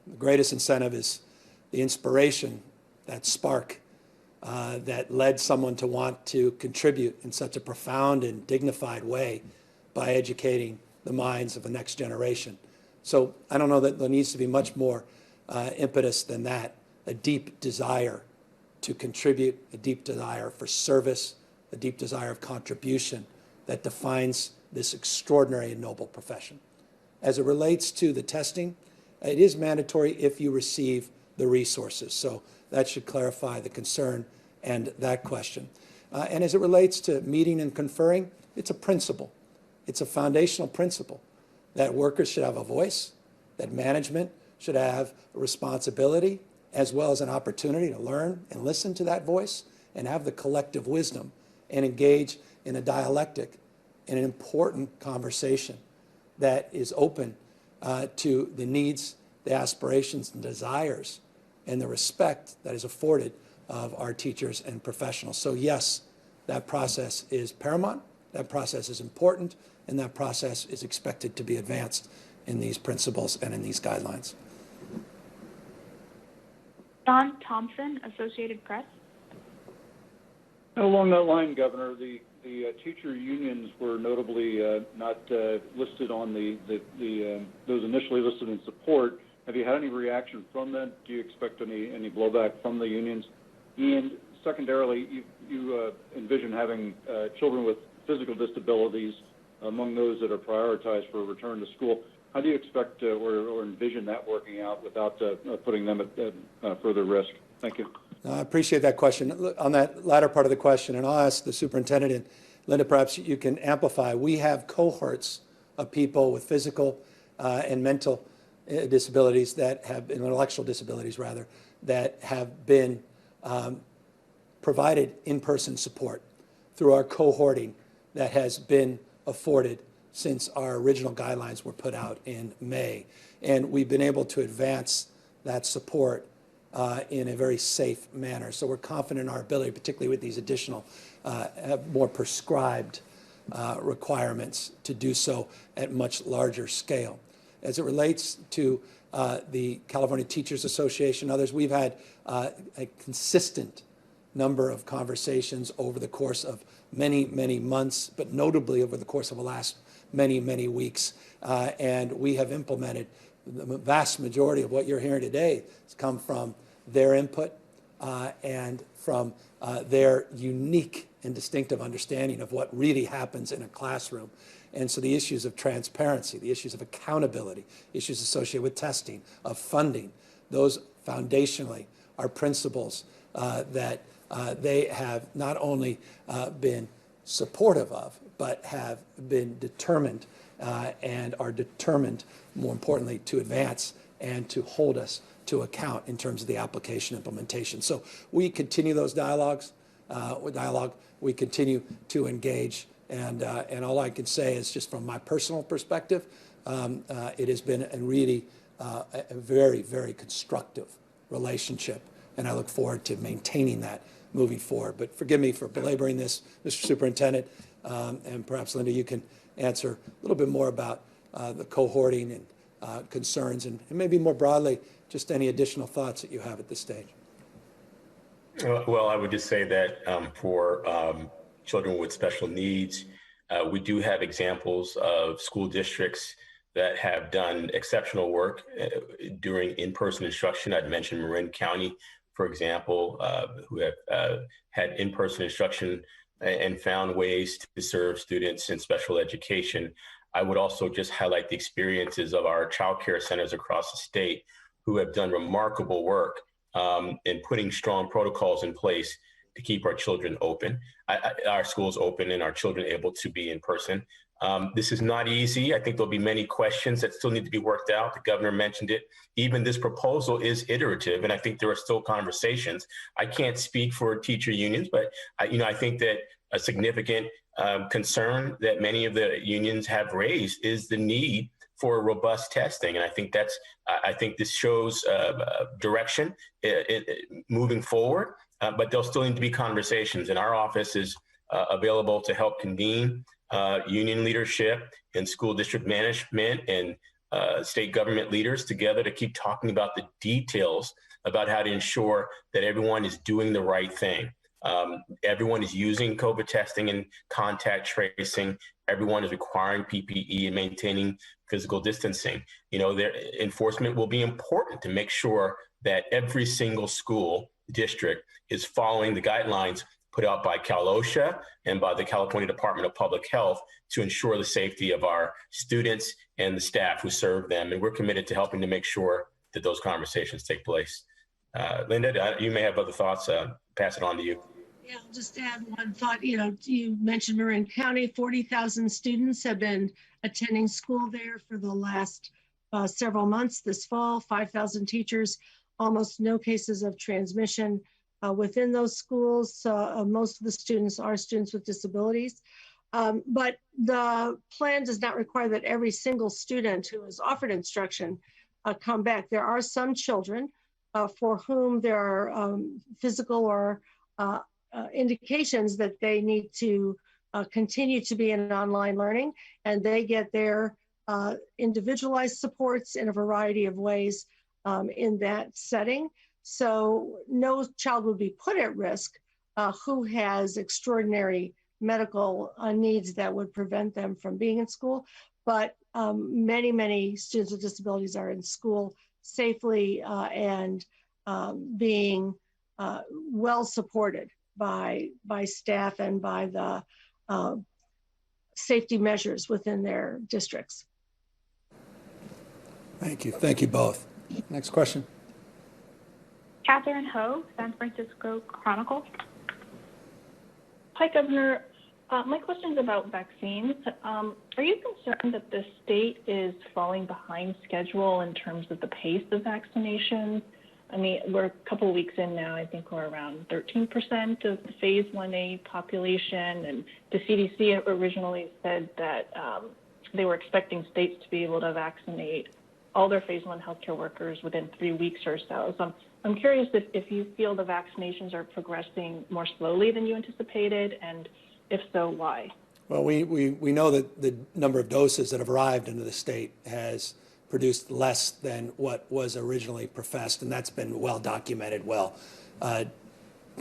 The greatest incentive is the inspiration, that spark that led someone to want to contribute in such a profound and dignified way by educating the minds of the next generation. So I don't know that there needs to be much more impetus than that, a deep desire to contribute, a deep desire for service, a deep desire of contribution that defines this extraordinary and noble profession. As it relates to the testing, it is mandatory if you receive the resources. So that should clarify the concern and that question. And as it relates to meeting and conferring, it's a principle. It's a foundational principle that workers should have a voice, that management should have a responsibility as well as an opportunity to learn and listen to that voice and have the collective wisdom and engage in a dialectic in an important conversation that is open to the needs, the aspirations and desires and the respect that is afforded of our teachers and professionals. So yes, that process is paramount, that process is important, and that process is expected to be advanced in these principles and in these guidelines. Don Thompson, Associated Press. Along that line, Governor, the teacher unions were notably not listed on those initially listed in support. Have you had any reaction from them? Do you expect any blowback from the unions? And secondarily, you envision having children with physical disabilities among those that are prioritized for return to school. How do you expect or envision that working out without putting them at further risk? Thank you. I appreciate that question. Look, on that latter part of the question, and I'll ask the superintendent, and Linda, perhaps you can amplify. We have cohorts of people with physical and mental disabilities that have, intellectual disabilities rather, that have been provided in-person support through our cohorting that has been afforded since our original guidelines were put out in May. And we've been able to advance that support in a very safe manner. So we're confident in our ability, particularly with these additional, more prescribed requirements, to do so at much larger scale. As it relates to the California Teachers Association, others. We've had a consistent number of conversations over the course of many, many months, but notably over the course of the last many, many weeks. And we have implemented the vast majority of what you're hearing today has come from their input and from their unique and distinctive understanding of what really happens in a classroom. And so the issues of transparency, the issues of accountability, issues associated with testing, of funding, those foundationally are principles that they have not only been supportive of, but have been determined and are determined, more importantly, to advance and to hold us to account in terms of the application implementation. So we continue those dialogues. We continue to engage. And all I can say is just from my personal perspective, it has been a really a very, very constructive relationship. And I look forward to maintaining that moving forward. But forgive me for belaboring this, Mr. Superintendent, and perhaps, Linda, you can answer a little bit more about the cohorting and concerns, and maybe more broadly, just any additional thoughts that you have at this stage. Well, I would just say that for children with special needs, we do have examples of school districts that have done exceptional work during in-person instruction. I'd mentioned Marin County, for example, who have had in-person instruction and found ways to serve students in special education. I would also just highlight the experiences of our child care centers across the state who have done remarkable work in putting strong protocols in place to keep our children open, our schools open, and our children able to be in person. This is not easy. I think there'll be many questions that still need to be worked out. The governor mentioned it. Even this proposal is iterative, and I think there are still conversations. I can't speak for teacher unions, but I think that a significant concern that many of the unions have raised is the need for robust testing, and I think this shows direction moving forward. But there'll still need to be conversations, and our office is available to help convene union leadership and school district management and state government leaders together to keep talking about the details about how to ensure that everyone is doing the right thing. Everyone is using COVID testing and contact tracing. Everyone is requiring PPE and maintaining physical distancing. Their enforcement will be important to make sure that every single school district is following the guidelines put out by Cal OSHA and by the California Department of Public Health to ensure the safety of our students and the staff who serve them. And we're committed to helping to make sure that those conversations take place. Linda, you may have other thoughts. Pass it on to you. Yeah, I'll just add one thought. You mentioned Marin County, 40,000 students have been attending school there for the last several months. This fall, 5,000 teachers, almost no cases of transmission within those schools. Most of the students are students with disabilities. But the plan does not require that every single student who is offered instruction come back. There are some children for whom there are physical or indications that they need to continue to be in online learning, and they get their individualized supports in a variety of ways in that setting. So no child would be put at risk who has extraordinary medical needs that would prevent them from being in school. But many, many students with disabilities are in school safely and being well supported by staff and by the safety measures within their districts. Thank you. Thank you both. Next question. Catherine Ho, San Francisco Chronicle. Hi, Governor. My question is about vaccines. Are you concerned that the state is falling behind schedule in terms of the pace of vaccinations? I mean, we're a couple of weeks in now. I think we're around 13% of the phase 1A population, and the CDC originally said that they were expecting states to be able to vaccinate all their phase 1 healthcare workers within 3 weeks or so. So I'm curious if you feel the vaccinations are progressing more slowly than you anticipated, and if so, why? Well, we know that the number of doses that have arrived into the state has produced less than what was originally professed, and that's been well documented, well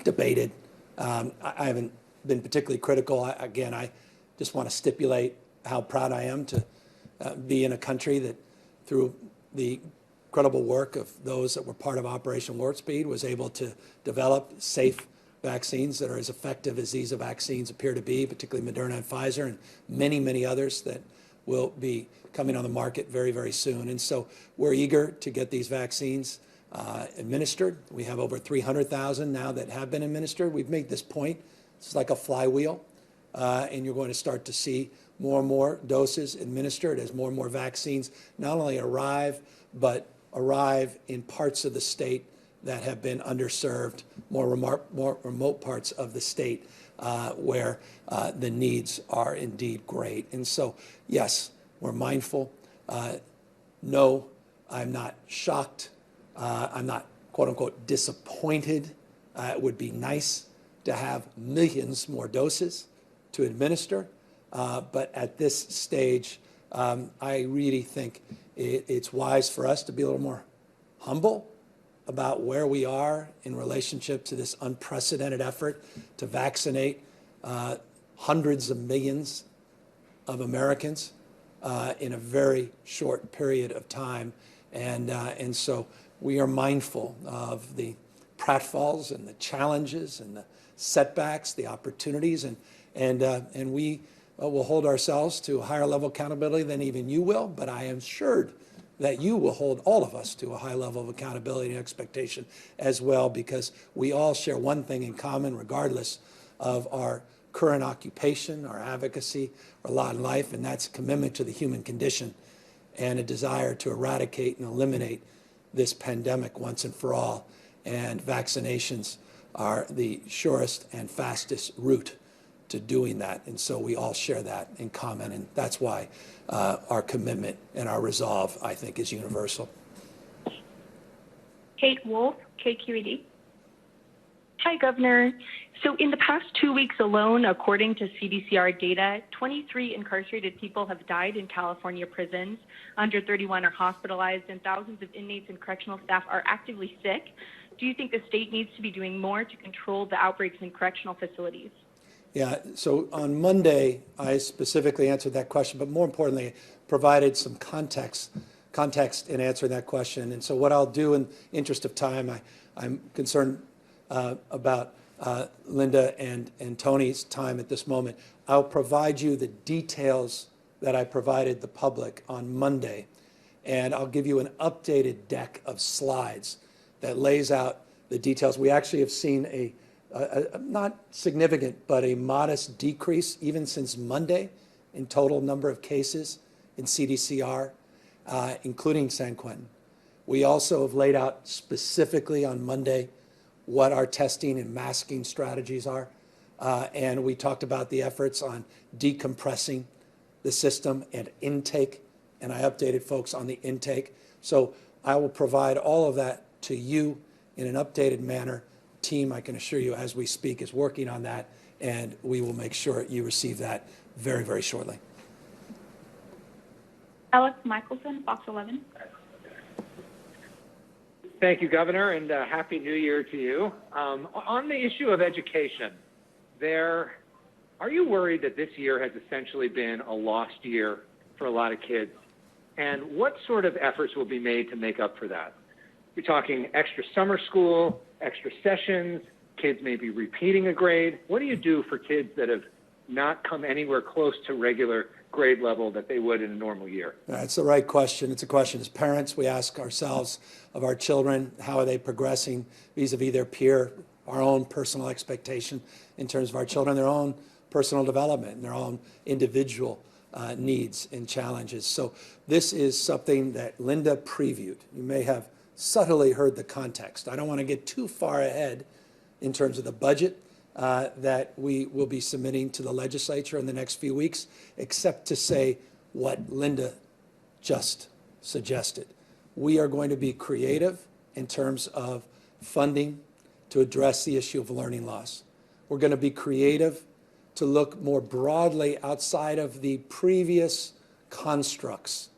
debated. I haven't been particularly critical. Again, I just want to stipulate how proud I am to be in a country that, through the incredible work of those that were part of Operation Warp Speed, was able to develop safe vaccines that are as effective as these vaccines appear to be, particularly Moderna and Pfizer, and many, many others that will be coming on the market very, very soon. And so we're eager to get these vaccines administered. We have over 300,000 now that have been administered. We've made this point. It's like a flywheel, and you're going to start to see more and more doses administered as more and more vaccines not only arrive, but arrive in parts of the state that have been underserved, more remote parts of the state where the needs are indeed great. And so, yes, we're mindful. No, I'm not shocked. I'm not, quote unquote, disappointed. It would be nice to have millions more doses to administer. But at this stage, I really think it's wise for us to be a little more humble about where we are in relationship to this unprecedented effort to vaccinate hundreds of millions of Americans in a very short period of time. And so we are mindful of the pratfalls and the challenges and the setbacks, the opportunities, and we will hold ourselves to a higher level of accountability than even you will, but I am assured that you will hold all of us to a high level of accountability and expectation as well, because we all share one thing in common, regardless of our current occupation, our advocacy, our lot in life, and that's commitment to the human condition and a desire to eradicate and eliminate this pandemic once and for all. And vaccinations are the surest and fastest route to doing that. And so we all share that in common, and that's why our commitment and our resolve, I think, is universal. Kate Wolf, KQED. Hi, Governor. So in the past 2 weeks alone, according to CDCR data, 23 incarcerated people have died in California prisons, 131 are hospitalized, and thousands of inmates and correctional staff are actively sick. Do you think the state needs to be doing more to control the outbreaks in correctional facilities? Yeah, so on Monday, I specifically answered that question, but more importantly, provided some context in answering that question. And so what I'll do in interest of time, I'm concerned about Linda and Tony's time at this moment. I'll provide you the details that I provided the public on Monday, and I'll give you an updated deck of slides that lays out the details. We actually have seen a not significant, but a modest decrease even since Monday in total number of cases in CDCR, including San Quentin. We also have laid out specifically on Monday what our testing and masking strategies are. And we talked about the efforts on decompressing the system and intake, and I updated folks on the intake. So I will provide all of that to you in an updated manner. Team, I can assure you, as we speak, is working on that, and we will make sure you receive that very, very shortly. Alex Michelson, Fox 11. Thank you, Governor, and Happy New Year to you. On the issue of education, are you worried that this year has essentially been a lost year for a lot of kids? And what sort of efforts will be made to make up for that? We're talking extra summer school, extra sessions, kids may be repeating a grade. What do you do for kids that have not come anywhere close to regular grade level that they would in a normal year? That's the right question. It's a question as parents we ask ourselves of our children, how are they progressing vis-a-vis their peer, our own personal expectation in terms of our children, their own personal development, and their own individual needs and challenges. So this is something that Linda previewed. You may have subtly heard the context. I don't want to get too far ahead in terms of the budget that we will be submitting to the legislature in the next few weeks, except to say what Linda just suggested. We are going to be creative in terms of funding to address the issue of learning loss. We're going to be creative to look more broadly outside of the previous constructs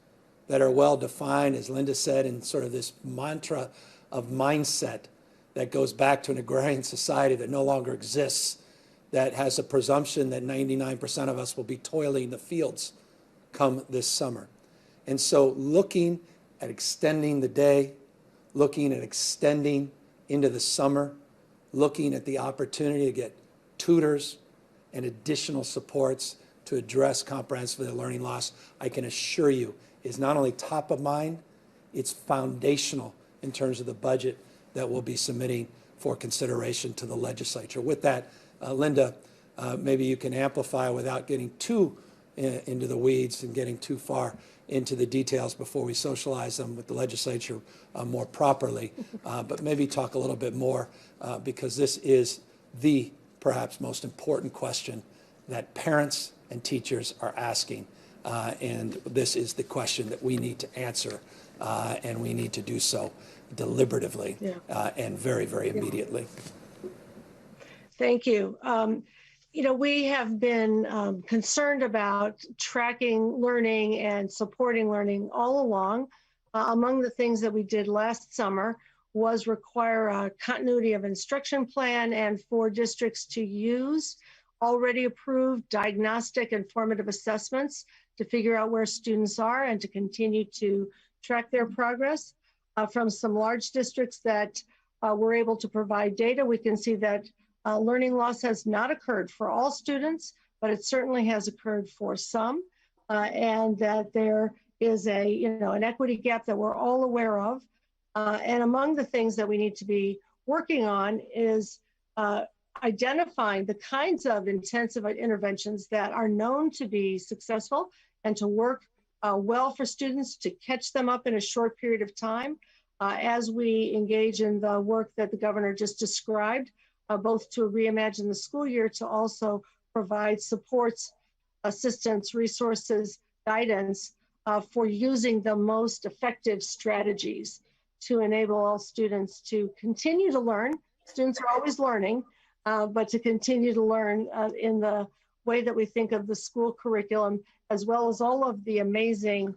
that are well defined, as Linda said, in sort of this mantra of mindset that goes back to an agrarian society that no longer exists, that has a presumption that 99% of us will be toiling the fields come this summer. And so looking at extending the day, looking at extending into the summer, looking at the opportunity to get tutors and additional supports to address comprehensively the learning loss, I can assure you is not only top of mind, it's foundational in terms of the budget that we'll be submitting for consideration to the legislature. With that, Linda, maybe you can amplify without getting too into the weeds and getting too far into the details before we socialize them with the legislature more properly, but maybe talk a little bit more because this is the perhaps most important question that parents and teachers are asking, and this is the question that we need to answer, and we need to do so deliberatively and very, very immediately. Thank you. You know, we have been concerned about tracking learning and supporting learning all along. Among the things that we did last summer was require a continuity of instruction plan and for districts to use already approved diagnostic and formative assessments to figure out where students are and to continue to track their progress. From some large districts that were able to provide data, we can see that learning loss has not occurred for all students, but it certainly has occurred for some, and that there is an equity gap that we're all aware of. And among the things that we need to be working on is identifying the kinds of intensive interventions that are known to be successful and to work well for students, to catch them up in a short period of time as we engage in the work that the governor just described, both to reimagine the school year, to also provide supports, assistance, resources, guidance for using the most effective strategies to enable all students to continue to learn. Students are always learning, but to continue to learn in the way that we think of the school curriculum, as well as all of the amazing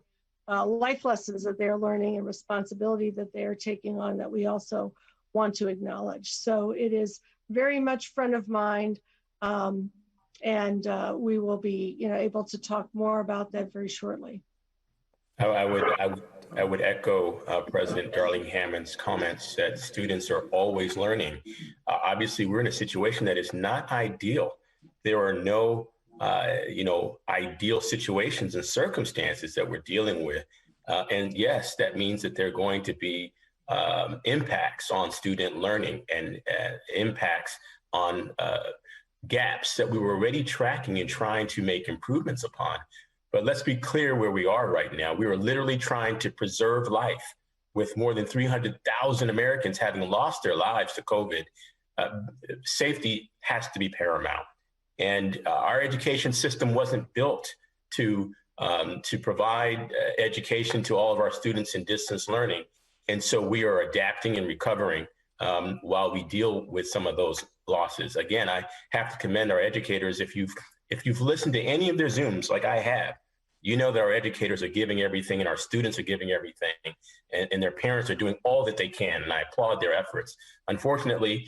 life lessons that they're learning and responsibility that they are taking on that we also want to acknowledge. So it is very much front of mind, and we will be able to talk more about that very shortly. I would echo President Darling Hammond's comments that students are always learning. Obviously, we're in a situation that is not ideal. There are no ideal situations and circumstances that we're dealing with. And yes, that means that there are going to be impacts on student learning and impacts on gaps that we were already tracking and trying to make improvements upon. But let's be clear where we are right now. We are literally trying to preserve life with more than 300,000 Americans having lost their lives to COVID. Safety has to be paramount. And our education system wasn't built to provide education to all of our students in distance learning. And so we are adapting and recovering while we deal with some of those losses. Again, I have to commend our educators. If you've listened to any of their Zooms like I have, you know that our educators are giving everything and our students are giving everything, and their parents are doing all that they can, and I applaud their efforts. Unfortunately,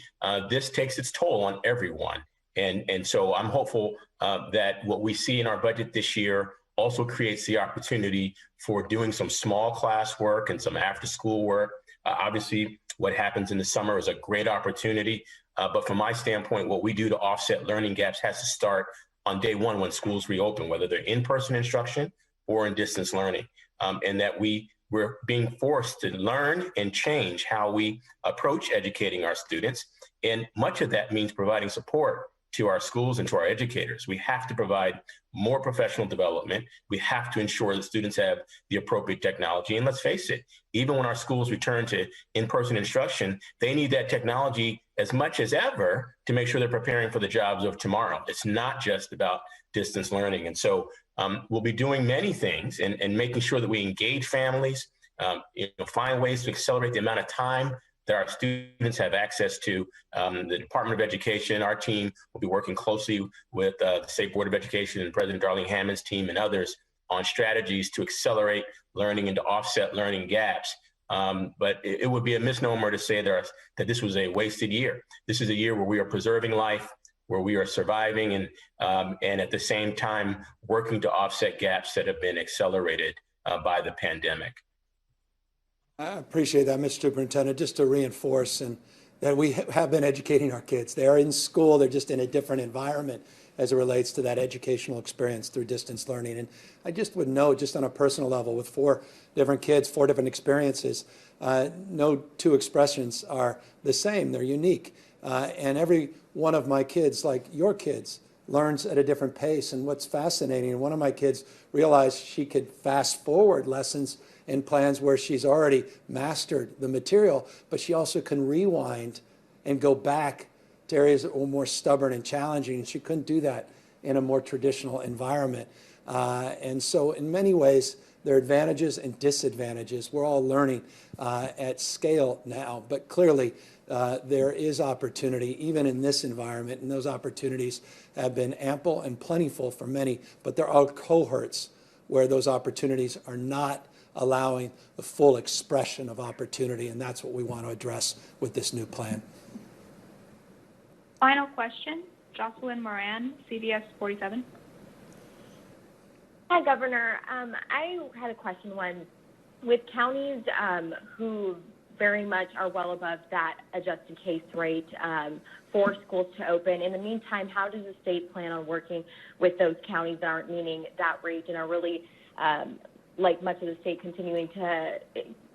this takes its toll on everyone. And so I'm hopeful that what we see in our budget this year also creates the opportunity for doing some small class work and some after school work. Obviously, what happens in the summer is a great opportunity. But from my standpoint, what we do to offset learning gaps has to start on day one when schools reopen, whether they're in-person instruction or in distance learning, and that we're being forced to learn and change how we approach educating our students. And much of that means providing support to our schools and to our educators. We have to provide more professional development. We have to ensure that students have the appropriate technology. And let's face it, even when our schools return to in-person instruction, they need that technology as much as ever to make sure they're preparing for the jobs of tomorrow. It's not just about distance learning. And so we'll be doing many things and making sure that we engage families, find ways to accelerate the amount of time that our students have access to. The Department of Education, our team will be working closely with the State Board of Education and President Darling Hammond's team and others on strategies to accelerate learning and to offset learning gaps. But it would be a misnomer to say that this was a wasted year. This is a year where we are preserving life, where we are surviving, and at the same time working to offset gaps that have been accelerated by the pandemic. I appreciate that, Mr. Superintendent. Just to reinforce that we have been educating our kids. They are in school, they're just in a different environment as it relates to that educational experience through distance learning. And I just would know, just on a personal level, with 4 different kids, 4 different experiences, no 2 expressions are the same, they're unique. And every one of my kids, like your kids, learns at a different pace. And what's fascinating, and one of my kids realized she could fast forward lessons in plans where she's already mastered the material, but she also can rewind and go back to areas that were more stubborn and challenging, and she couldn't do that in a more traditional environment. And so in many ways, there are advantages and disadvantages. We're all learning at scale now, but clearly there is opportunity even in this environment, and those opportunities have been ample and plentiful for many, but there are cohorts where those opportunities are not allowing the full expression of opportunity, and that's what we want to address with this new plan. Final question, Jocelyn Moran, CBS 47. Hi, Governor. I had a question. One, with counties who very much are well above that adjusted case rate for schools to open, in the meantime, how does the state plan on working with those counties that aren't meeting that rate and are really, like much of the state, continuing to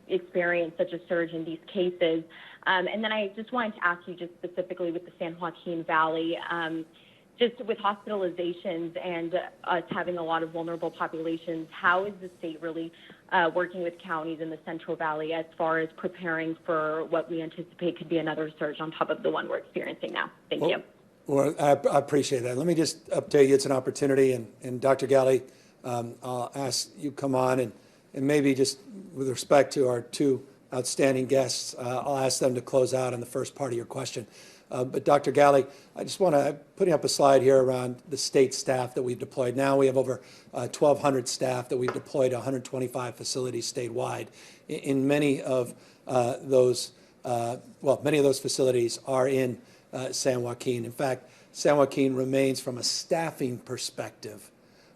experience such a surge in these cases? And then I just wanted to ask you, just specifically with the San Joaquin Valley, just with hospitalizations and us having a lot of vulnerable populations, how is the state really working with counties in the Central Valley as far as preparing for what we anticipate could be another surge on top of the one we're experiencing now? Thank you. Well, I appreciate that. Let me just update you. It's an opportunity, and Dr. Galley, I'll ask you come on, and maybe just with respect to our 2 outstanding guests, I'll ask them to close out on the first part of your question. But Dr. Galley, I just want to put up a slide here around the state staff that we've deployed. Now we have over 1,200 staff that we've deployed to 125 facilities statewide. In many of those facilities are in San Joaquin. In fact, San Joaquin remains, from a staffing perspective,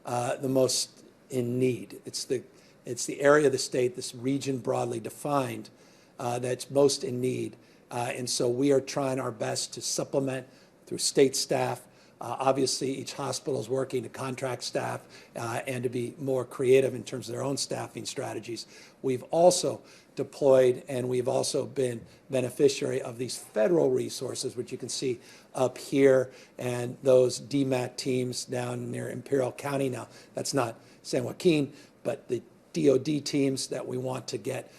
the most in need. It's the area of the state, this region broadly defined, that's most in need. And so we are trying our best to supplement through state staff. Obviously, each hospital is working to contract staff and to be more creative in terms of their own staffing strategies. We've also deployed, and we've also been beneficiary of these federal resources, which you can see up here, and those DMAT teams down near Imperial County. Now, that's not San Joaquin, but the DOD teams that we want to get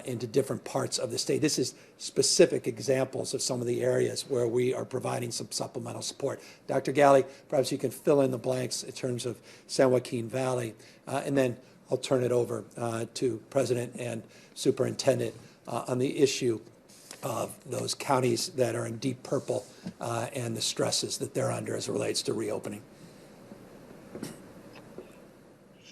into different parts of the state. This is specific examples of some of the areas where we are providing some supplemental support. Dr. Galley, perhaps you can fill in the blanks in terms of San Joaquin Valley, and then I'll turn it over to President and Superintendent on the issue of those counties that are in deep purple and the stresses that they're under as it relates to reopening.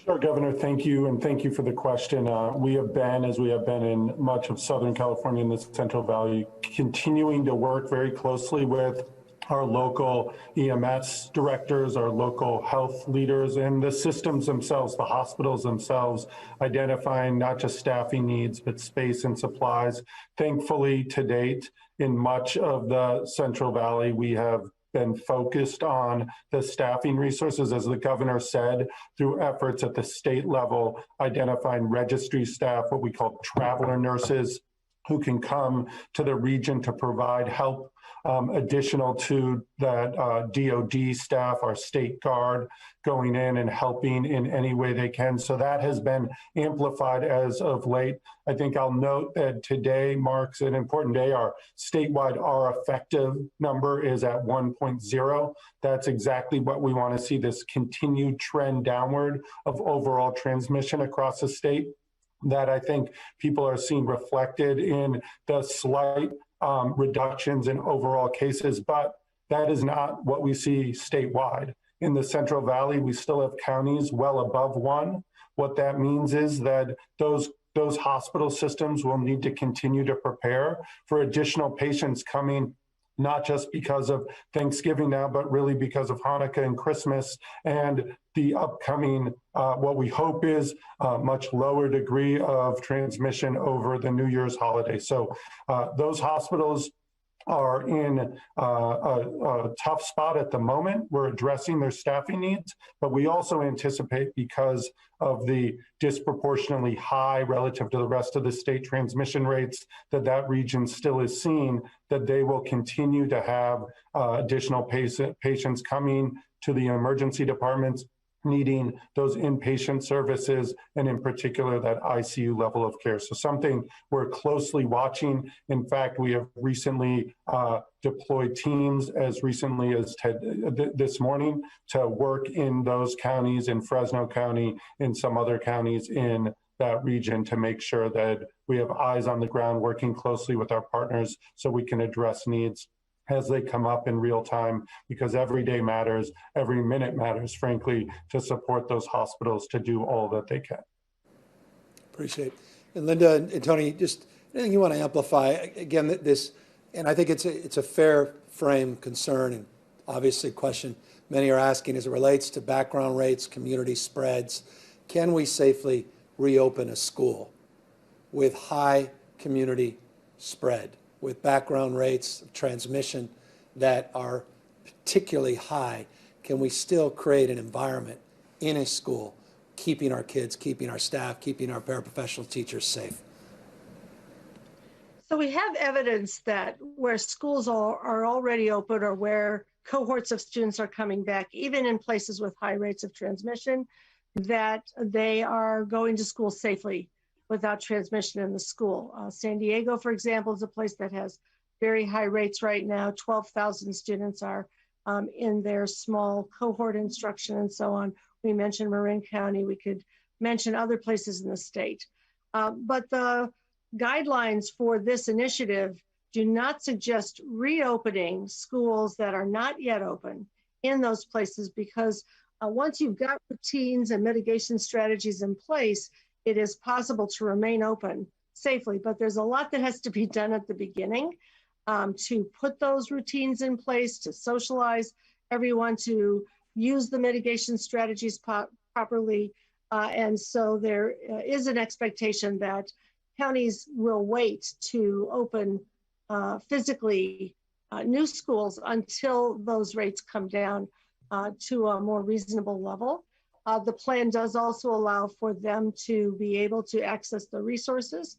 Sure, Governor, thank you, and thank you for the question. We have been, as we have been in much of Southern California and the Central Valley, continuing to work very closely with our local EMS directors, our local health leaders, and the systems themselves, the hospitals themselves, identifying not just staffing needs, but space and supplies. Thankfully, to date, in much of the Central Valley, we have been focused on the staffing resources, as the governor said, through efforts at the state level, identifying registry staff, what we call traveler nurses, who can come to the region to provide help additional to that DOD staff, our state guard, going in and helping in any way they can. So that has been amplified as of late. I think I'll note that today marks an important day. Our statewide R effective number is at 1.0. That's exactly what we want to see, this continued trend downward of overall transmission across the state, that I think people are seeing reflected in the slight reductions in overall cases, but that is not what we see statewide. In the Central Valley, we still have counties well above 1, What that means is that those hospital systems will need to continue to prepare for additional patients coming, not just because of Thanksgiving now, but really because of Hanukkah and Christmas and the upcoming, what we hope is a much lower degree of transmission over the New Year's holiday. So those hospitals are in a tough spot at the moment. We're addressing their staffing needs, but we also anticipate, because of the disproportionately high relative to the rest of the state transmission rates that region still is seeing, that they will continue to have additional patients coming to the emergency departments, needing those inpatient services, and in particular that ICU level of care. So something we're closely watching. In fact, we have recently deployed teams as recently as this morning to work in those counties, in Fresno County, in some other counties in that region, to make sure that we have eyes on the ground, working closely with our partners so we can address needs as they come up in real time, because every day matters, every minute matters, frankly, to support those hospitals to do all that they can. Appreciate it. And Linda and Tony, just anything you want to amplify, again, this, and I think it's a fair frame concern, and obviously question many are asking as it relates to background rates, community spreads. Can we safely reopen a school with high community spread, with background rates of transmission that are particularly high? Can we still create an environment in a school, keeping our kids, keeping our staff, keeping our paraprofessional teachers safe? So we have evidence that where schools are already open, or where cohorts of students are coming back, even in places with high rates of transmission, that they are going to school safely without transmission in the school. San Diego, for example, is a place that has very high rates right now. 12,000 students are in their small cohort instruction and so on. We mentioned Marin County. We could mention other places in the state. But the guidelines for this initiative do not suggest reopening schools that are not yet open in those places, because once you've got routines and mitigation strategies in place, it is possible to remain open safely. But there's a lot that has to be done at the beginning to put those routines in place, to socialize everyone, to use the mitigation strategies properly. And so there is an expectation that counties will wait to open physically new schools until those rates come down to a more reasonable level. The plan does also allow for them to be able to access the resources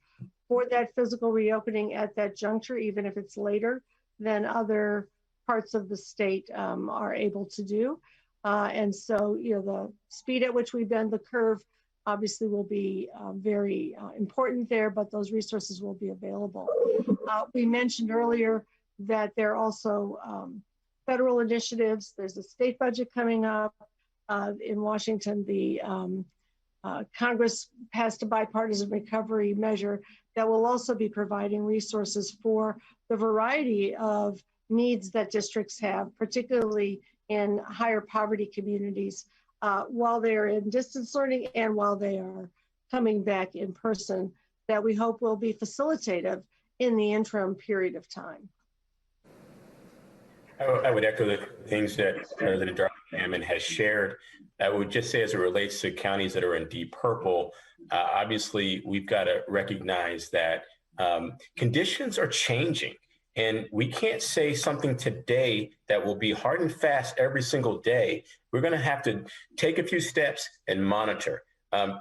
for that physical reopening at that juncture, even if it's later than other parts of the state are able to do. And so, the speed at which we bend the curve obviously will be very important there, but those resources will be available. We mentioned earlier that there are also federal initiatives. There's a state budget coming up. In Washington, the Congress passed a bipartisan recovery measure that will also be providing resources for the variety of needs that districts have, particularly in higher poverty communities, while they're in distance learning and while they are coming back in person, that we hope will be facilitative in the interim period of time. I would echo the things that President Gavin has shared. I would just say, as it relates to counties that are in deep purple, obviously we've got to recognize that conditions are changing. And we can't say something today that will be hard and fast every single day. We're going to have to take a few steps and monitor.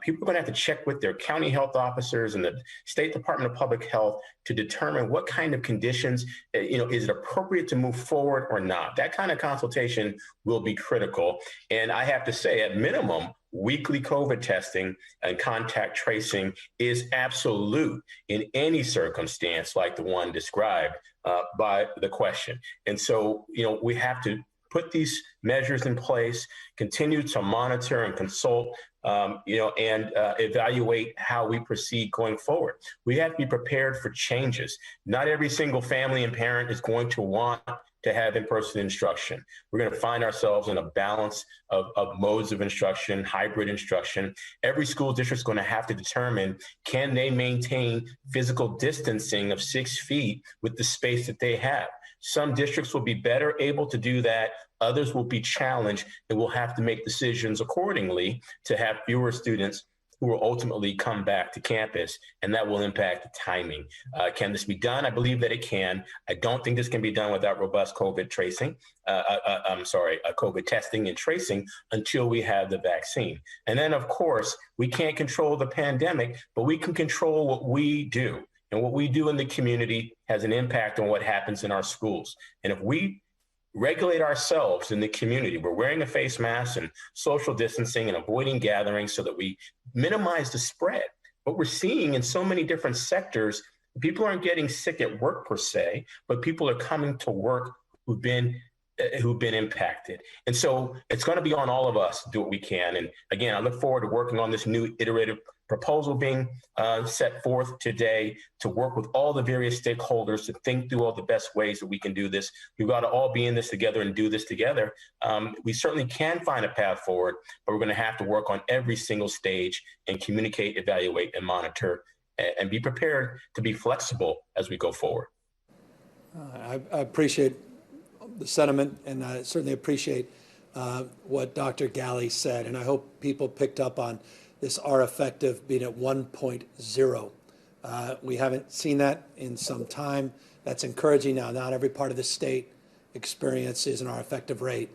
People are going to have to check with their county health officers and the State Department of Public Health to determine what kind of conditions, is it appropriate to move forward or not? That kind of consultation will be critical. And I have to say, at minimum, weekly COVID testing and contact tracing is absolute in any circumstance like the one described by the question. And so, we have to put these measures in place, continue to monitor and consult, and evaluate how we proceed going forward. We have to be prepared for changes. Not every single family and parent is going to want to have in-person instruction. We're going to find ourselves in a balance of modes of instruction, hybrid instruction. Every school district is going to have to determine, can they maintain physical distancing of 6 feet with the space that they have? Some districts will be better able to do that. Others will be challenged and will have to make decisions accordingly to have fewer students who will ultimately come back to campus, and that will impact the timing. Can this be done? I believe that it can. I don't think this can be done without robust COVID COVID testing and tracing until we have the vaccine. And then, of course, we can't control the pandemic, but we can control what we do. And what we do in the community has an impact on what happens in our schools. And if we regulate ourselves in the community, we're wearing a face mask and social distancing and avoiding gatherings so that we minimize the spread. What we're seeing in so many different sectors, people aren't getting sick at work per se, but people are coming to work who've been impacted. And so it's going to be on all of us to do what we can. And again, I look forward to working on this new iterative proposal being set forth today to work with all the various stakeholders to think through all the best ways that we can do this. We've got to all be in this together and do this together. We certainly can find a path forward, but we're going to have to work on every single stage and communicate, evaluate, and monitor, and be prepared to be flexible as we go forward. I appreciate the sentiment, and I certainly appreciate what Dr. Galley said, and I hope people picked up on this R effective being at 1.0. We haven't seen that in some time. That's encouraging now. Not every part of the state experiences an R effective rate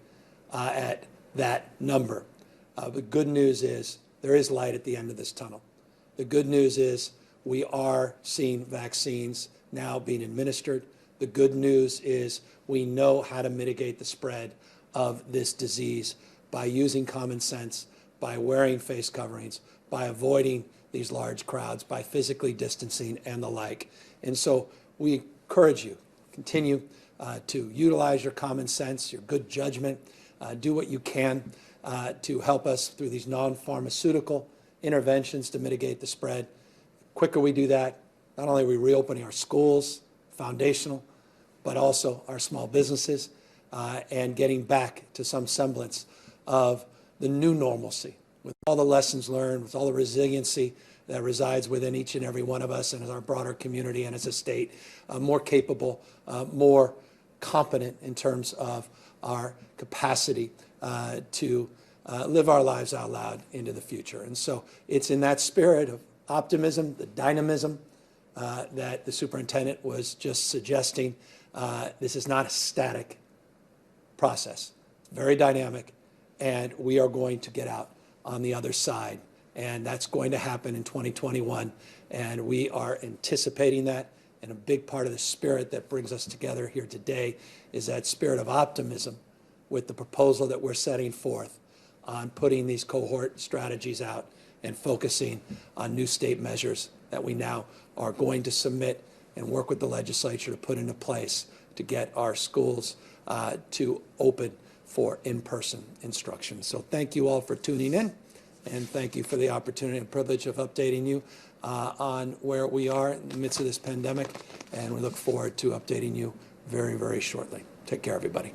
at that number. The good news is there is light at the end of this tunnel. The good news is we are seeing vaccines now being administered. The good news is we know how to mitigate the spread of this disease by using common sense, by wearing face coverings, by avoiding these large crowds, by physically distancing and the like. And so we encourage you, continue to utilize your common sense, your good judgment, do what you can to help us through these non-pharmaceutical interventions to mitigate the spread. The quicker we do that, not only are we reopening our schools, foundational, but also our small businesses and getting back to some semblance of the new normalcy, with all the lessons learned, with all the resiliency that resides within each and every one of us and as our broader community and as a state, more capable, more competent in terms of our capacity to live our lives out loud into the future. And so it's in that spirit of optimism, the dynamism that the superintendent was just suggesting. This is not a static process. It's very dynamic, and we are going to get out on the other side, and that's going to happen in 2021, and we are anticipating that. And a big part of the spirit that brings us together here today is that spirit of optimism with the proposal that we're setting forth on putting these cohort strategies out and focusing on new state measures that we now are going to submit and work with the legislature to put into place to get our schools to open for in-person instruction. So thank you all for tuning in, and thank you for the opportunity and privilege of updating you on where we are in the midst of this pandemic, and we look forward to updating you very, very shortly. Take care, everybody.